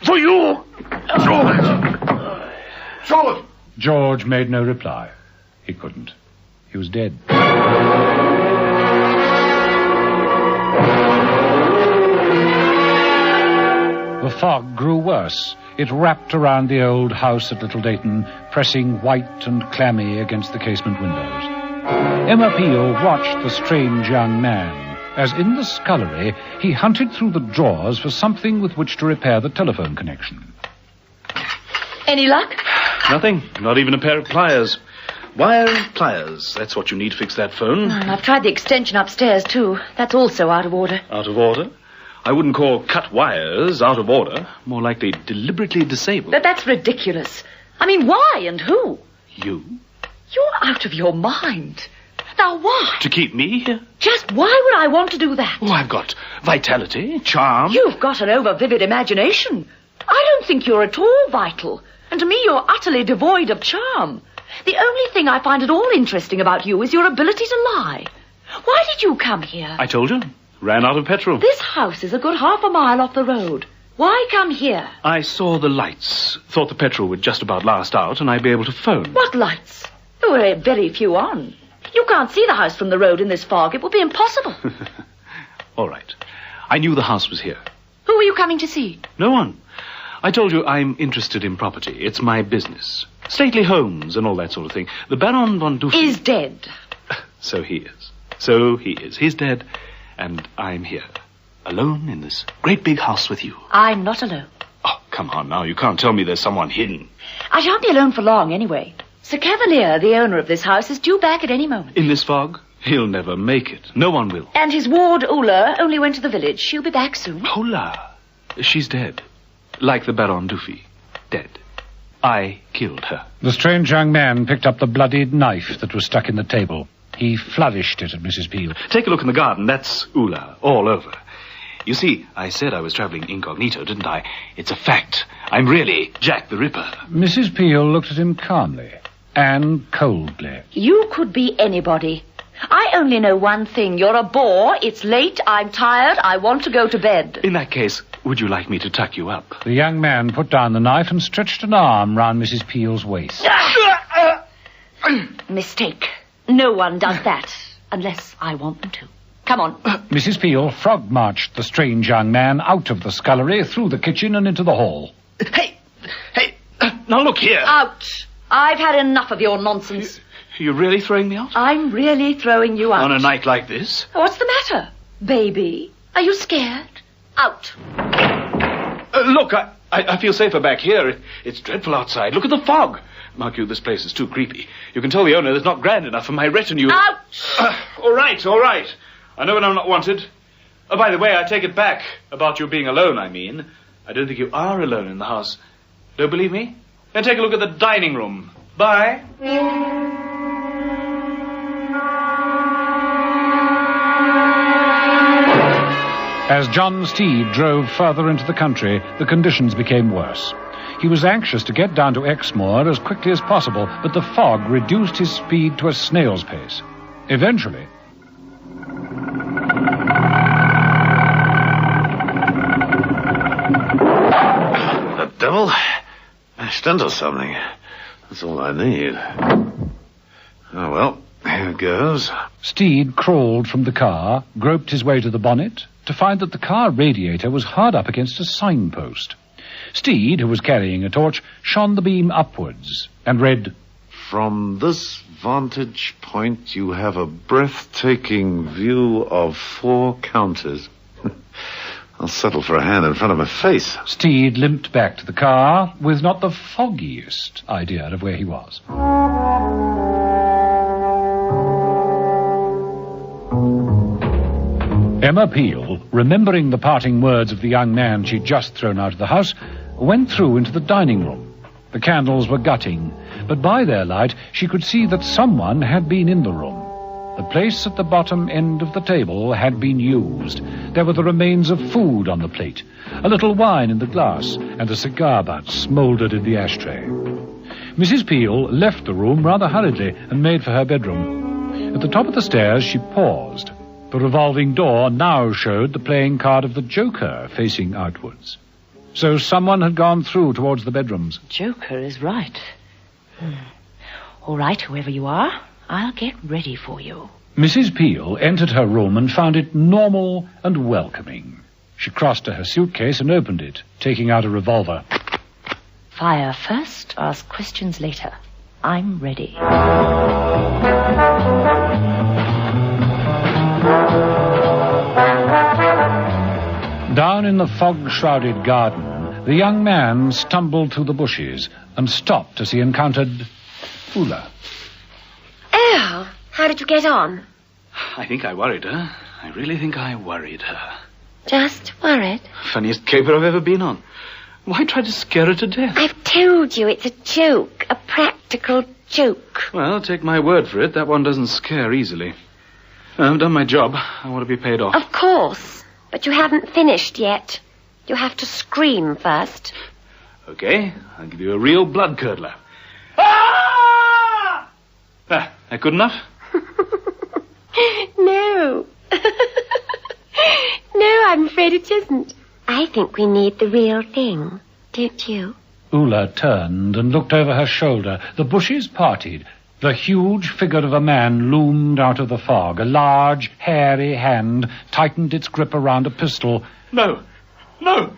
for you. George! George made no reply. He couldn't. He was dead. The fog grew worse. It wrapped around the old house at Little Dayton, pressing white and clammy against the casement windows. Emma Peel watched the strange young man, as in the scullery he hunted through the drawers for something with which to repair the telephone connection. Any luck? Nothing. Not even a pair of pliers. Wire pliers. That's what you need to fix that phone. And I've tried the extension upstairs, too. That's also out of order. Out of order? I wouldn't call cut wires out of order. More likely deliberately disabled. But that's ridiculous. I mean, why and who? You? You're out of your mind. Now, why? To keep me here? Just why would I want to do that? Oh, I've got vitality, charm. You've got an over-vivid imagination. I don't think you're at all vital. And to me, you're utterly devoid of charm. The only thing I find at all interesting about you is your ability to lie. Why did you come here? I told you. Ran out of petrol. This house is a good half a mile off the road. Why come here? I saw the lights. Thought the petrol would just about last out and I'd be able to phone. What lights? There were very few on. You can't see the house from the road in this fog. It would be impossible. All right. I knew the house was here. Who were you coming to see? No one. I told you I'm interested in property. It's my business. Stately homes and all that sort of thing. The Baron von Dufy... is dead. So he is. So he is. He's dead, and I'm here. Alone in this great big house with you. I'm not alone. Oh, come on now. You can't tell me there's someone hidden. I shan't be alone for long, anyway. Sir Cavalier, the owner of this house, is due back at any moment. In this fog? He'll never make it. No one will. And his ward, Ulla, only went to the village. She'll be back soon. Ulla? She's dead. Like the Baron Dufy. Dead. I killed her. The strange young man picked up the bloodied knife that was stuck in the table. He flourished it at Mrs. Peel. Take a look in the garden. That's Ulla, all over. You see, I said I was travelling incognito, didn't I? It's a fact. I'm really Jack the Ripper. Mrs. Peel looked at him calmly and coldly. You could be anybody. I only know one thing. You're a bore. It's late. I'm tired. I want to go to bed. In that case, would you like me to tuck you up? The young man put down the knife and stretched an arm round Mrs. Peel's waist. Mistake. No one does that, unless I want them to. Come on. Mrs. Peel frog-marched the strange young man out of the scullery, through the kitchen and into the hall. Hey, now look here. Out. I've had enough of your nonsense. You're really throwing me out? I'm really throwing you out. On a night like this? What's the matter, baby? Are you scared? Out. Look, I feel safer back here. It's dreadful outside. Look at the fog. Mark you, this place is too creepy. You can tell the owner it's not grand enough for my retinue. Out! All right. I know when I'm not wanted. Oh, by the way, I take it back. About you being alone, I mean. I don't think you are alone in the house. Don't believe me? Then take a look at the dining room. Bye. As John Steed drove further into the country, the conditions became worse. He was anxious to get down to Exmoor as quickly as possible, but the fog reduced his speed to a snail's pace. Eventually... The devil? Mashed into something. That's all I need. Oh, well, here goes. Steed crawled from the car, groped his way to the bonnet, to find that the car radiator was hard up against a signpost. Steed, who was carrying a torch, shone the beam upwards and read, "From this vantage point you have a breathtaking view of 4 counties." I'll settle for a hand in front of my face. Steed limped back to the car with not the foggiest idea of where he was. Emma Peel, remembering the parting words of the young man she'd just thrown out of the house, went through into the dining room. The candles were gutting, but by their light she could see that someone had been in the room. The place at the bottom end of the table had been used. There were the remains of food on the plate, a little wine in the glass, and a cigar butt smouldered in the ashtray. Mrs. Peel left the room rather hurriedly and made for her bedroom. At the top of the stairs she paused. The revolving door now showed the playing card of the Joker facing outwards. So someone had gone through towards the bedrooms. Joker is right. All right, whoever you are, I'll get ready for you. Mrs. Peel entered her room and found it normal and welcoming. She crossed to her suitcase and opened it, taking out a revolver. Fire first, ask questions later. I'm ready. Down in the fog-shrouded garden, the young man stumbled through the bushes and stopped as he encountered Ula. Oh, how did you get on? I think I worried her. I really think I worried her. Just worried? Funniest caper I've ever been on. Why try to scare her to death? I've told you it's a joke, a practical joke. Well, take my word for it, that one doesn't scare easily. I've done my job. I want to be paid off. Of course, but you haven't finished yet. You have to scream first. Okay, I'll give you a real blood curdler. Ah! That good enough? No. No, I'm afraid it isn't. I think we need the real thing, don't you? Ula turned and looked over her shoulder. The bushes parted. The huge figure of a man loomed out of the fog. A large, hairy hand tightened its grip around a pistol. No! No!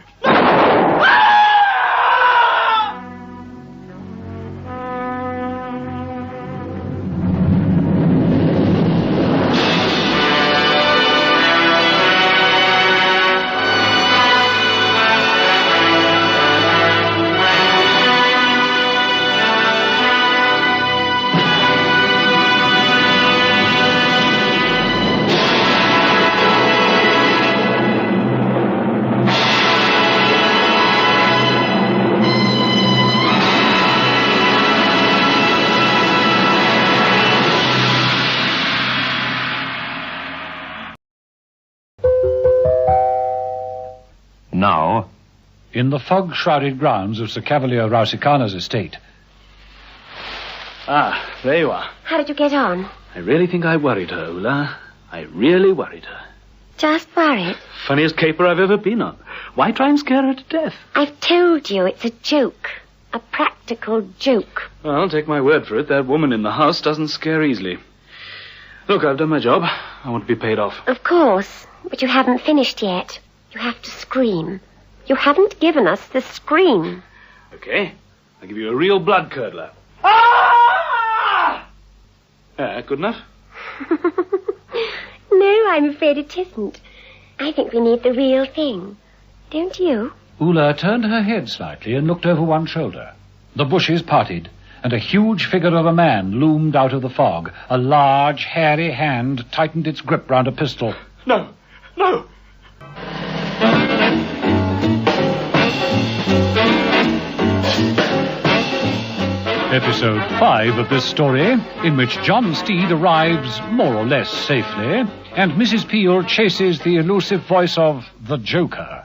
Now, in the fog-shrouded grounds of Sir Cavalier Rousicana's estate. Ah, there you are. How did you get on? I really think I worried her, Ula. I really worried her. Just worried? Funniest caper I've ever been on. Why try and scare her to death? I've told you it's a joke. A practical joke. Well, take my word for it, that woman in the house doesn't scare easily. Look, I've done my job. I want to be paid off. Of course, but you haven't finished yet. You have to scream. You haven't given us the scream. Okay, I'll give you a real blood curdler. Ah! Good enough? No, I'm afraid it isn't. I think we need the real thing. Don't you? Ula turned her head slightly and looked over one shoulder. The bushes parted, and a huge figure of a man loomed out of the fog. A large, hairy hand tightened its grip round a pistol. No! No! Episode 5 of this story, in which John Steed arrives more or less safely, and Mrs. Peel chases the elusive voice of the Joker.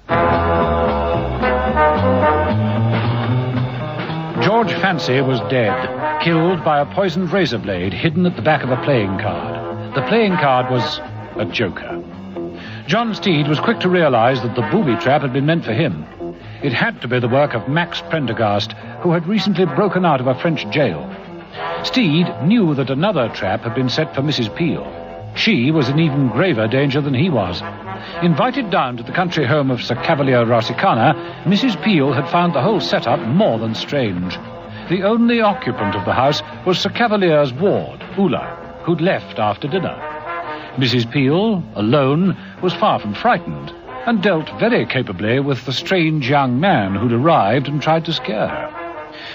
George Fancy was dead, killed by a poisoned razor blade hidden at the back of a playing card. The playing card was a Joker. John Steed was quick to realize that the booby trap had been meant for him. It had to be the work of Max Prendergast, who had recently broken out of a French jail. Steed knew that another trap had been set for Mrs. Peel. She was in even graver danger than he was. Invited down to the country home of Sir Cavalier Rousicana, Mrs. Peel had found the whole setup more than strange. The only occupant of the house was Sir Cavalier's ward, Ula, who'd left after dinner. Mrs. Peel, alone, was far from frightened, and dealt very capably with the strange young man who'd arrived and tried to scare her.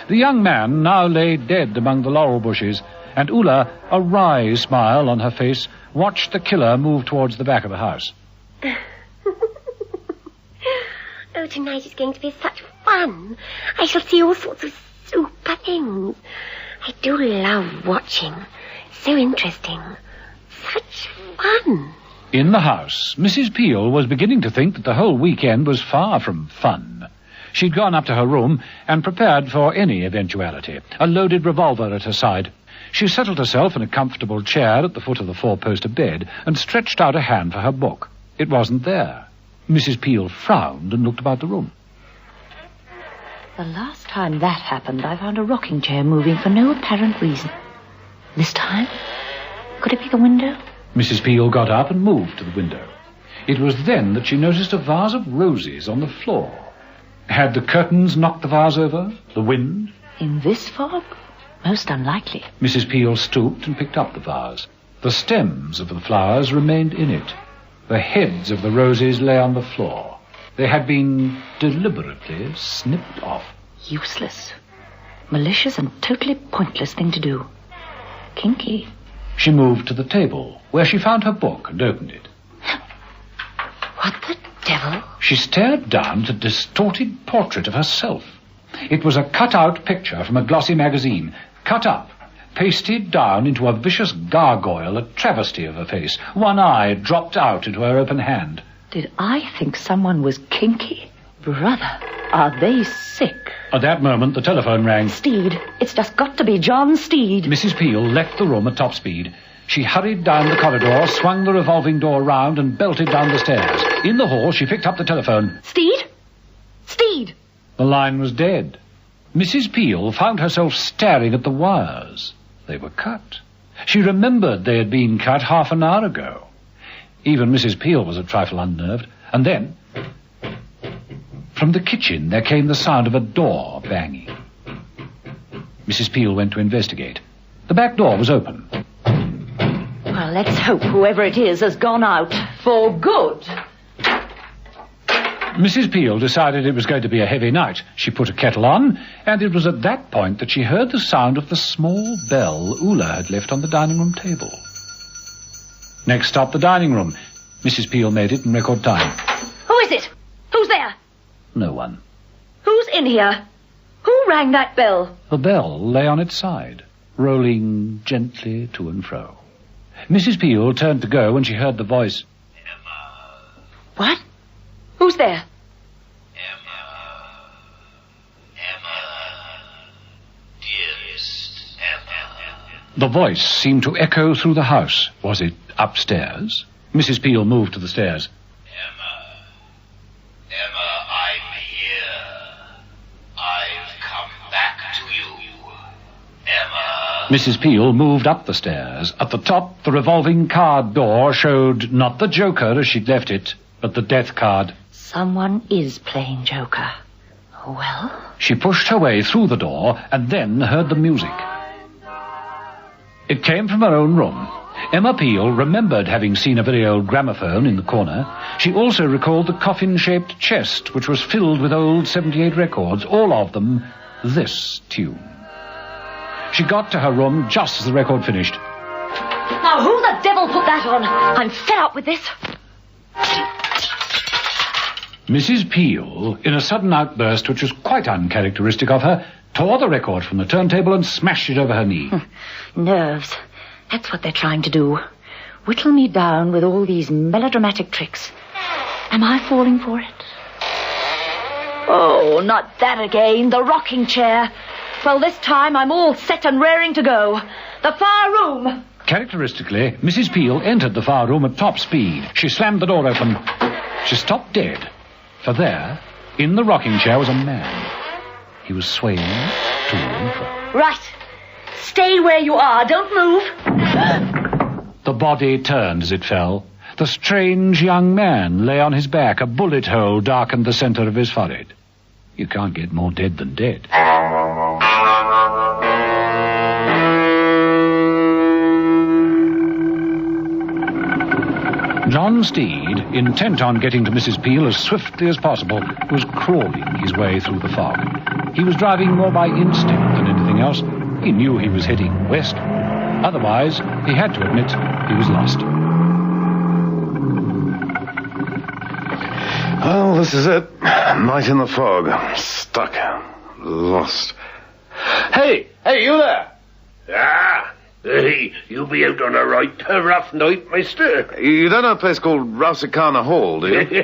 The young man now lay dead among the laurel bushes, and Ula, a wry smile on her face, watched the killer move towards the back of the house. Oh, tonight is going to be such fun. I shall see all sorts of super things. I do love watching. It's so interesting. Such fun. In the house, Mrs. Peel was beginning to think that the whole weekend was far from fun. She'd gone up to her room and prepared for any eventuality, a loaded revolver at her side. She settled herself in a comfortable chair at the foot of the four-poster bed and stretched out a hand for her book. It wasn't there. Mrs. Peel frowned and looked about the room. The last time that happened, I found a rocking chair moving for no apparent reason. This time? Could it be the window? Mrs. Peel got up and moved to the window. It was then that she noticed a vase of roses on the floor. Had the curtains knocked the vase over? The wind? In this fog? Most unlikely. Mrs. Peel stooped and picked up the vase. The stems of the flowers remained in it. The heads of the roses lay on the floor. They had been deliberately snipped off. Useless. Malicious and totally pointless thing to do. Kinky. She moved to the table, where she found her book and opened it. What the devil? She stared down at a distorted portrait of herself. It was a cut-out picture from a glossy magazine, cut up, pasted down into a vicious gargoyle, a travesty of a face. One eye dropped out into her open hand. Did I think someone was kinky? Brother, are they sick? At that moment, the telephone rang. Steed. It's just got to be John Steed. Mrs. Peel left the room at top speed. She hurried down the corridor, swung the revolving door round, and belted down the stairs. In the hall, she picked up the telephone. Steed? Steed! The line was dead. Mrs. Peel found herself staring at the wires. They were cut. She remembered they had been cut half an hour ago. Even Mrs. Peel was a trifle unnerved. And then, from the kitchen, there came the sound of a door banging. Mrs. Peel went to investigate. The back door was open. Well, let's hope whoever it is has gone out for good. Mrs. Peel decided it was going to be a heavy night. She put a kettle on, and it was at that point that she heard the sound of the small bell Ula had left on the dining room table. Next stop, the dining room. Mrs. Peel made it in record time. Who is it? Who's there? No one. Who's in here? Who rang that bell? The bell lay on its side, rolling gently to and fro. Mrs. Peel turned to go when she heard the voice. Emma. What? Who's there? Emma. Emma. Dearest Emma. The voice seemed to echo through the house. Was it upstairs? Mrs. Peel moved to the stairs. Emma, I'm here. I've come back to you. Emma. Mrs. Peel moved up the stairs. At the top, the revolving card door showed not the Joker as she'd left it, but the death card. Someone is playing Joker. Well? She pushed her way through the door and then heard the music. It came from her own room. Emma Peel remembered having seen a very old gramophone in the corner. She also recalled the coffin-shaped chest, which was filled with old 78 records, all of them this tune. She got to her room just as the record finished. Now, who the devil put that on? I'm fed up with this. Mrs. Peel, in a sudden outburst which was quite uncharacteristic of her, tore the record from the turntable and smashed it over her knee. Nerves. That's what they're trying to do. Whittle me down with all these melodramatic tricks. Am I falling for it? Oh, not that again. The rocking chair. Well, this time I'm all set and raring to go. The far room. Characteristically, Mrs. Peel entered the far room at top speed. She slammed the door open. She stopped dead. For there, in the rocking chair, was a man. He was swaying to and fro. Right. Stay where you are. Don't move. The body turned as it fell. The strange young man lay on his back. A bullet hole darkened the center of his forehead. You can't get more dead than dead. John Steed, intent on getting to Mrs. Peel as swiftly as possible, was crawling his way through the fog. He was driving more by instinct than anything else. He knew he was heading west. Otherwise, he had to admit he was lost. Well, this is it. Night in the fog. Stuck. Lost. Hey, you there! Ah, hey, you be out on a right rough night, mister. You don't know a place called Rouse Hall, do you?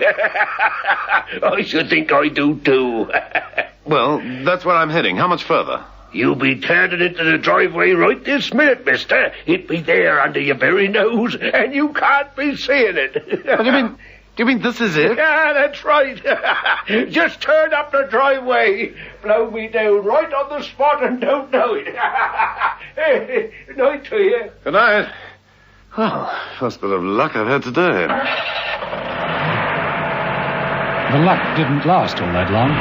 I should think I do too. Well, that's where I'm heading. How much further? You be turning into the driveway right this minute, mister. It be there under your very nose, and you can't be seeing it. What do you mean this is it? Yeah, that's right. Just turn up the driveway. Blow me down right on the spot and don't know it. Night to you. Good night. Well, first bit of luck I've had today. The luck didn't last all that long.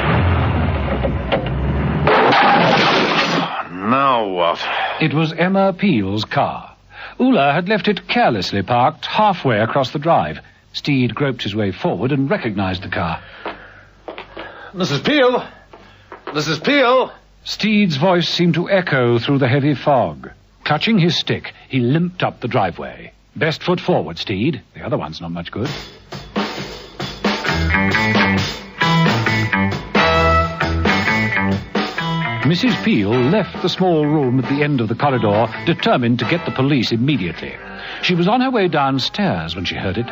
Now what? It was Emma Peel's car. Ula had left it carelessly parked halfway across the drive. Steed groped his way forward and recognized the car. Mrs. Peel! Mrs. Peel! Steed's voice seemed to echo through the heavy fog. Clutching his stick, he limped up the driveway. Best foot forward, Steed. The other one's not much good. Mrs. Peel left the small room at the end of the corridor, determined to get the police immediately. She was on her way downstairs when she heard it.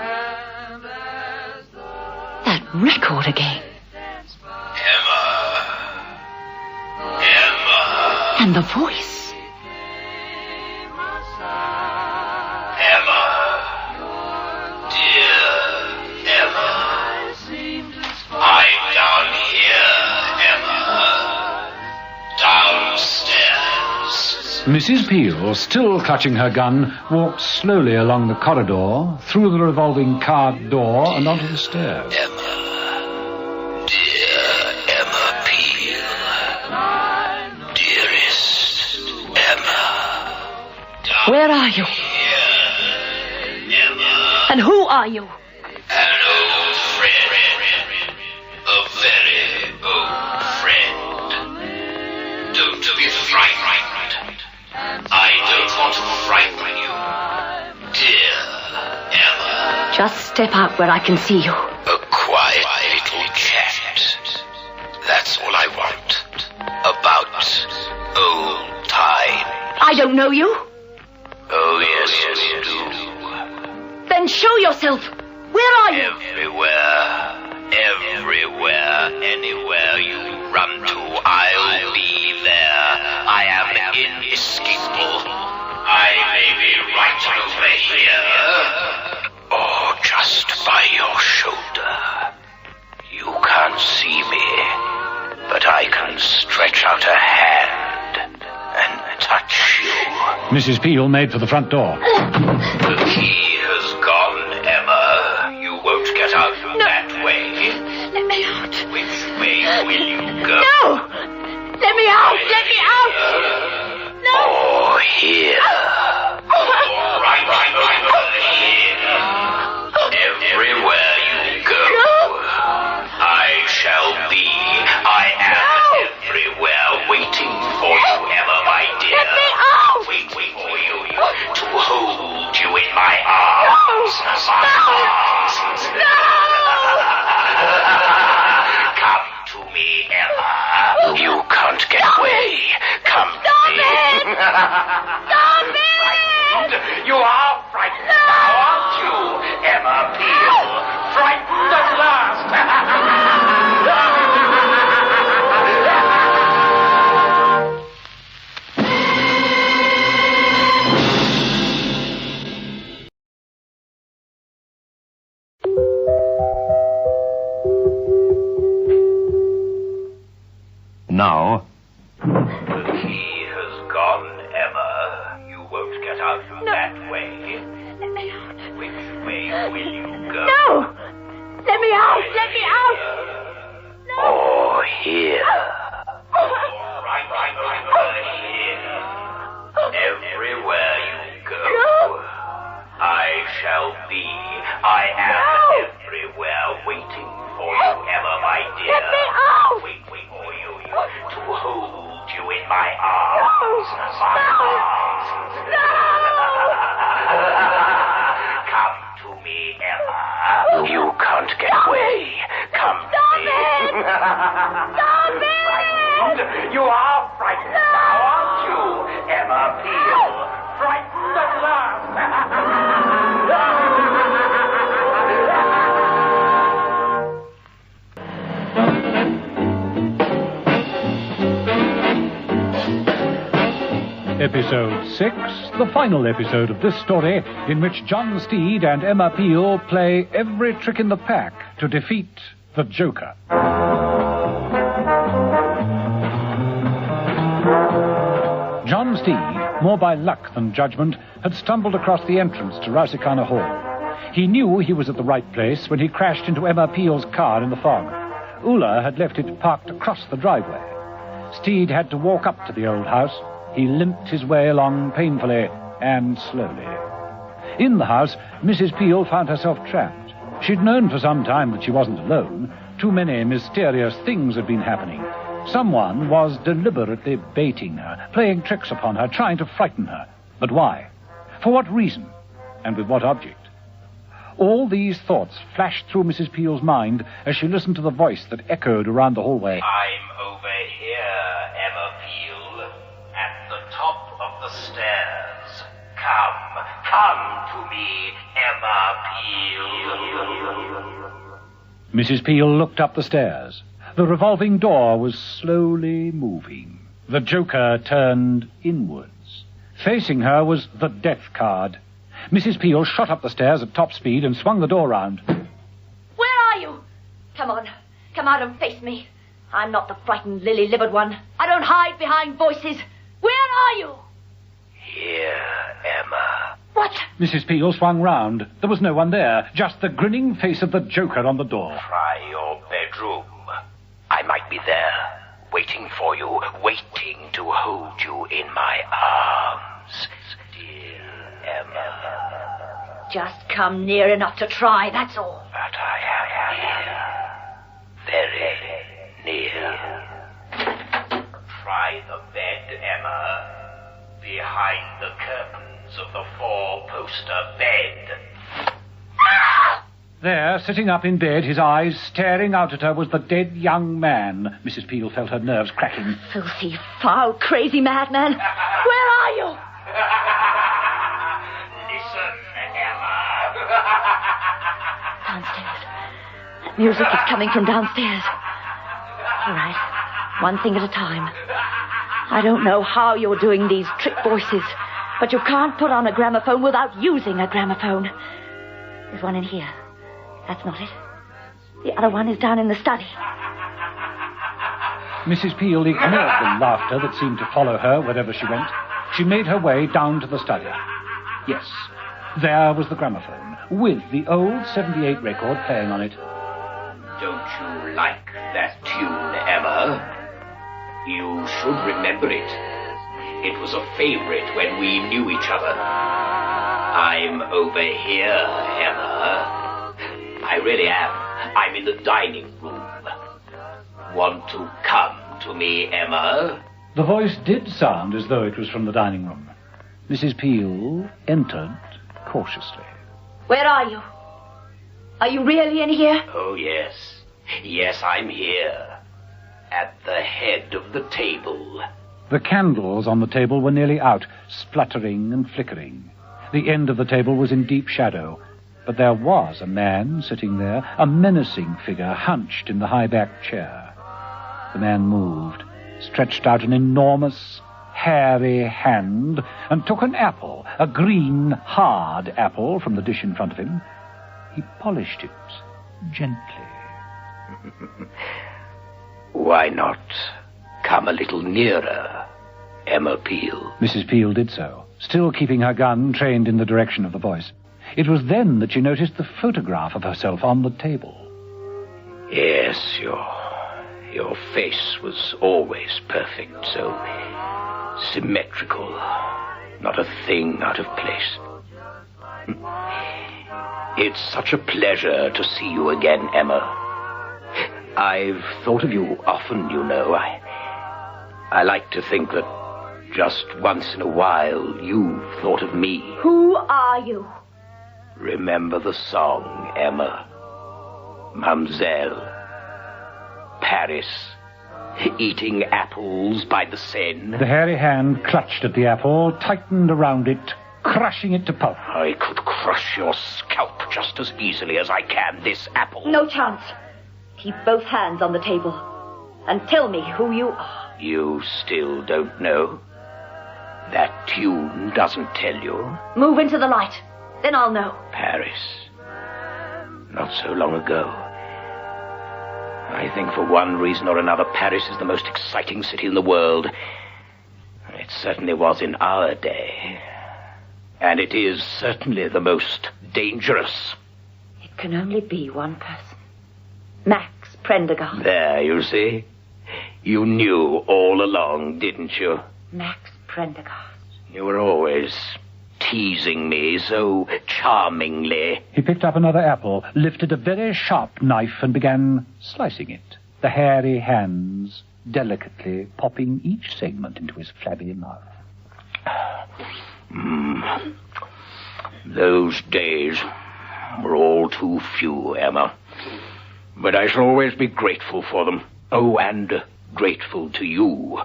That record again. Emma. And the voice. Emma. Dear Emma. I'm down here, Emma. Downstairs. Mrs. Peel, still clutching her gun, walked slowly along the corridor, through the revolving car door and onto the stairs. Emma. Dear Emma Peel. Dearest Emma. Where are you? Here, Emma. And who are you? An old friend. A very old friend. Don't be frightened. I don't want to frighten you. Dear Emma. Just step out where I can see you. A quiet little chat. That's all I want. About old time. I don't know you. Oh, yes, you do. Then show yourself. Where are you? Everywhere, anywhere you run to, I'll be there. I am inescapable. I may be right over here, or just by your shoulder. You can't see me, but I can stretch out a hand and touch you. Mrs. Peel made for the front door. The key has gone, Emma. You won't get out that way. Let me out. Which way will you go? No! Let me out! Let me out! No! Oh, here. Right here. Everywhere you go. No! I shall be. I am everywhere waiting for you, Emma, my dear. Let me out! Waiting for you to hold you in my arms. No! Come to me, Emma. You can't get away. Come to me. Stop it! You are frightened now, aren't you, Emma Peel? Frightened at last. Now, The key has gone, Emma. You won't get out that way. Let me out. Which way will you go? No! Let me out! Let me out! Oh, here. Right here. Everywhere you go. I shall be. I am everywhere waiting for you, Emma, my dear. Let me out! Waiting for you to hold you in my arms. Come to me, Emma. You can't get away. Come You are frightened now, aren't you, Emma Peel? Frightened at last. Episode 6, the final episode of this story, in which John Steed and Emma Peel play every trick in the pack to defeat the Joker. John Steed, more by luck than judgment, had stumbled across the entrance to Rouse Hall. He knew he was at the right place when he crashed into Emma Peel's car in the fog. Ulla had left it parked across the driveway. Steed had to walk up to the old house. He limped his way along painfully and slowly. In the house, Mrs. Peel found herself trapped. She'd known for some time that she wasn't alone. Too many mysterious things had been happening. Someone was deliberately baiting her, playing tricks upon her, trying to frighten her. But why? For what reason? And with what object? All these thoughts flashed through Mrs. Peel's mind as she listened to the voice that echoed around the hallway. I'm over here, Emma Peel, at the top of the stairs. Come to me, Emma Peel. Mrs. Peel looked up the stairs. The revolving door was slowly moving. The Joker turned inwards. Facing her was the death card. Mrs. Peel shot up the stairs at top speed and swung the door round. Where are you? Come on. Come out and face me. I'm not the frightened, lily-livered one. I don't hide behind voices. Where are you? Here, Emma. What? Mrs. Peel swung round. There was no one there, just the grinning face of the Joker on the door. Try your bedroom. I might be there, waiting for you, waiting to hold you in my arms. Dear Emma. Just come near enough to try, that's all. But I am here. Very near. Try the bed, Emma. Behind the curtains of the four-poster bed. There, sitting up in bed, his eyes staring out at her, was the dead young man. Mrs. Peel felt her nerves cracking. Filthy, foul, crazy madman. Where are you? Listen, Emma. Downstairs. That music is coming from downstairs. All right. One thing at a time. I don't know how you're doing these trick voices, but you can't put on a gramophone without using a gramophone. There's one in here. That's not it. The other one is down in the study. Mrs. Peel ignored the laughter that seemed to follow her wherever she went. She made her way down to the study. Yes, there was the gramophone, with the old 78 record playing on it. Don't you like that tune, Emma? You should remember it. It was a favorite when we knew each other. I'm over here, Emma. I really am. I'm in the dining room. Want to come to me, Emma? The voice did sound as though it was from the dining room. Mrs. Peel entered cautiously. Where are you? Are you really in here? Oh, yes. Yes, I'm here. At the head of the table. The candles on the table were nearly out, spluttering and flickering. The end of the table was in deep shadow. But there was a man sitting there, a menacing figure hunched in the high-backed chair. The man moved, stretched out an enormous, hairy hand, and took an apple, a green, hard apple, from the dish in front of him. He polished it gently. Why not come a little nearer, Emma Peel? Mrs. Peel did so, still keeping her gun trained in the direction of the voice. It was then that she noticed the photograph of herself on the table. Yes, your face was always perfect, so symmetrical. Not a thing out of place. It's such a pleasure to see you again, Emma. I've thought of you often, you know. I like to think that just once in a while you've thought of me. Who are you? Remember the song, Emma. Mademoiselle. Paris. eating apples by the Seine. The hairy hand clutched at the apple, tightened around it, crushing it to pulp. I could crush your scalp just as easily as I can this apple. No chance. Keep both hands on the table. And tell me who you are. You still don't know? That tune doesn't tell you? Move into the light. Then I'll know. Paris. Not so long ago. I think for one reason or another, Paris is the most exciting city in the world. It certainly was in our day. And it is certainly the most dangerous. It can only be one person. Max Prendergast. There, you see. You knew all along, didn't you? Max Prendergast. You were always teasing me so charmingly. He picked up another apple, lifted a very sharp knife and began slicing it, the hairy hands delicately popping each segment into his flabby mouth. Those days were all too few, Emma. But I shall always be grateful for them. Oh, and grateful to you.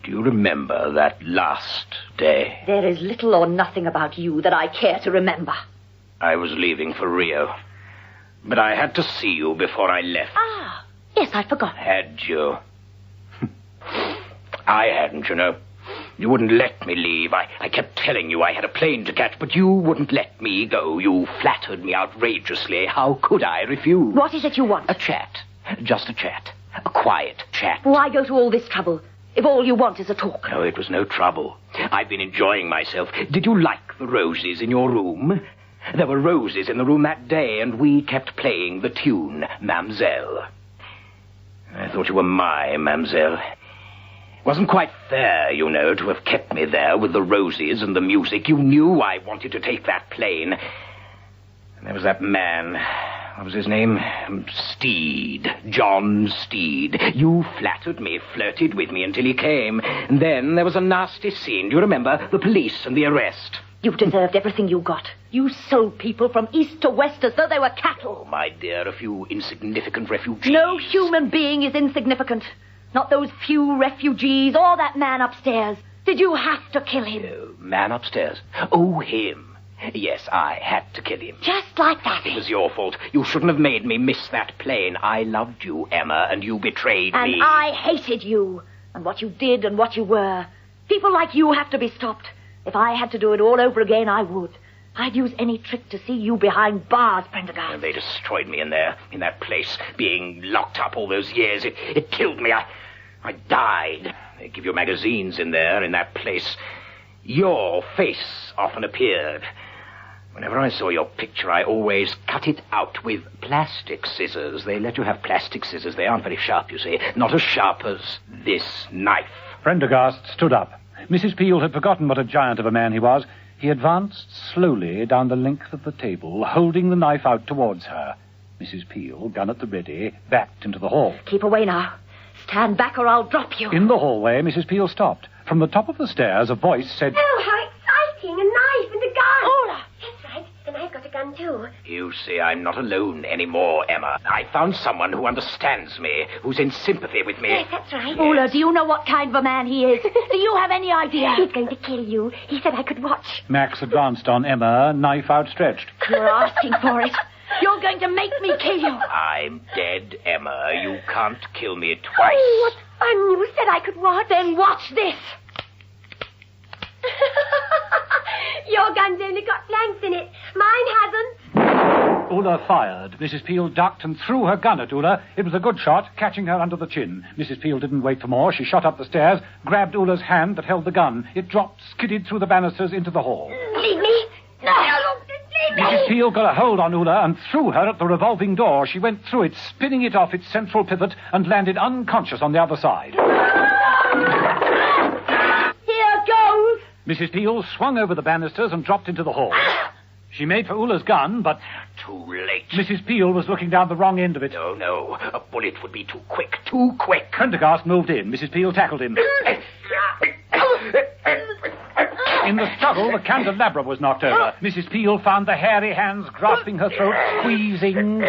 Do you remember that last day? There is little or nothing about you that I care to remember. I was leaving for Rio. But I had to see you before I left. Ah, yes, I'd forgotten. Had you? I hadn't, you know. You wouldn't let me leave. I kept telling you I had a plane to catch, but you wouldn't let me go. You flattered me outrageously. How could I refuse? What is it you want? A chat. Just a chat. A quiet chat. Why go to all this trouble if all you want is a talk? No, it was no trouble. I've been enjoying myself. Did you like the roses in your room? There were roses in the room that day, and we kept playing the tune, Mamselle. I thought you were my Mamselle. Wasn't quite fair, you know, to have kept me there with the roses and the music. You knew I wanted to take that plane. And there was that man. What was his name? Steed. John Steed. You flattered me, flirted with me until he came. And then there was a nasty scene. Do you remember? The police and the arrest. You deserved everything you got. You sold people from east to west as though they were cattle. Oh, my dear, a few insignificant refugees. No human being is insignificant. Not those few refugees or that man upstairs. Did you have to kill him? Man upstairs? Oh, him. Yes, I had to kill him. Just like that. It was your fault. You shouldn't have made me miss that plane. I loved you, Emma, and you betrayed me. And I hated you. And what you did and what you were. People like you have to be stopped. If I had to do it all over again, I would. I'd use any trick to see you behind bars, Prendergast. And they destroyed me in there, in that place, being locked up all those years. It killed me. I died. They give you magazines in there, in that place. Your face often appeared. Whenever I saw your picture, I always cut it out with plastic scissors. They let you have plastic scissors. They aren't very sharp, you see. Not as sharp as this knife. Prendergast stood up. Mrs. Peel had forgotten what a giant of a man he was. He advanced slowly down the length of the table, holding the knife out towards her. Mrs. Peel, gun at the ready, backed into the hall. Keep away now. Stand back or I'll drop you. In the hallway, Mrs. Peel stopped. From the top of the stairs, a voice said... Oh, how exciting! A knife and a gun! Ola! That's right, and I've got a gun too. You see, I'm not alone anymore, Emma. I found someone who understands me, who's in sympathy with me. Yes, that's right. Yes. Ola, do you know what kind of a man he is? Do you have any idea? He's going to kill you. He said I could watch. Max advanced on Emma, knife outstretched. You're asking for it. You're going to make me kill you. I'm dead, Emma. You can't kill me twice. Oh, what fun. You said I could watch. Then watch this. Your gun's only got blanks in it. Mine hasn't. Ulla fired. Mrs. Peel ducked and threw her gun at Ulla. It was a good shot, catching her under the chin. Mrs. Peel didn't wait for more. She shot up the stairs, grabbed Ulla's hand that held the gun. It dropped, skidded through the banisters into the hall. Leave me. No, leave me. Mrs. Peel got a hold on Ulla and threw her at the revolving door. She went through it, spinning it off its central pivot, and landed unconscious on the other side. Here goes. Mrs. Peel swung over the banisters and dropped into the hall. She made for Ulla's gun, but... Too late. Mrs. Peel was looking down the wrong end of it. No. A bullet would be too quick. Too quick. Prendergast moved in. Mrs. Peel tackled him. In the struggle, the candelabra was knocked over. Mrs. Peel found the hairy hands grasping her throat, squeezing.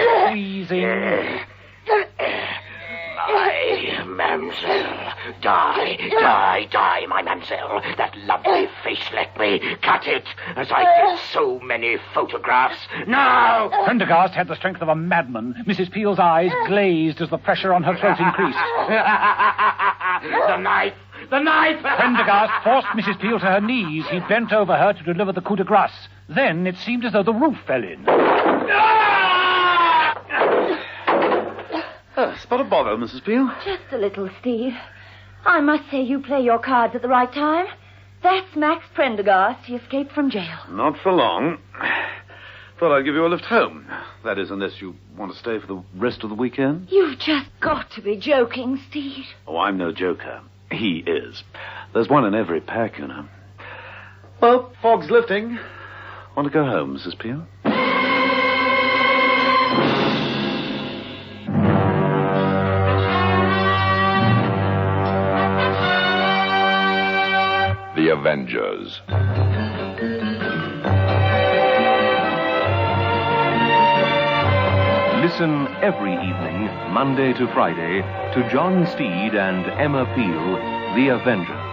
My mamselle. Die, my mamselle. That lovely face, let me cut it, as I get so many photographs. Now! Prendergast had the strength of a madman. Mrs. Peel's eyes glazed as the pressure on her throat increased. The knife! The knife! Prendergast forced Mrs. Peel to her knees. He bent over her to deliver the coup de grace. Then it seemed as though the roof fell in. Spot of bother, Mrs. Peel? Just a little, Steve. I must say you play your cards at the right time. That's Max Prendergast. He escaped from jail. Not for long. Thought I'd give you a lift home. That is, unless you want to stay for the rest of the weekend. You've just got to be joking, Steed. Oh, I'm no joker. He is. There's one in every pack, you know. Well, fog's lifting. Want to go home, Mrs. Peel? The Avengers. Listen every evening, Monday to Friday, to John Steed and Emma Peel, The Avengers.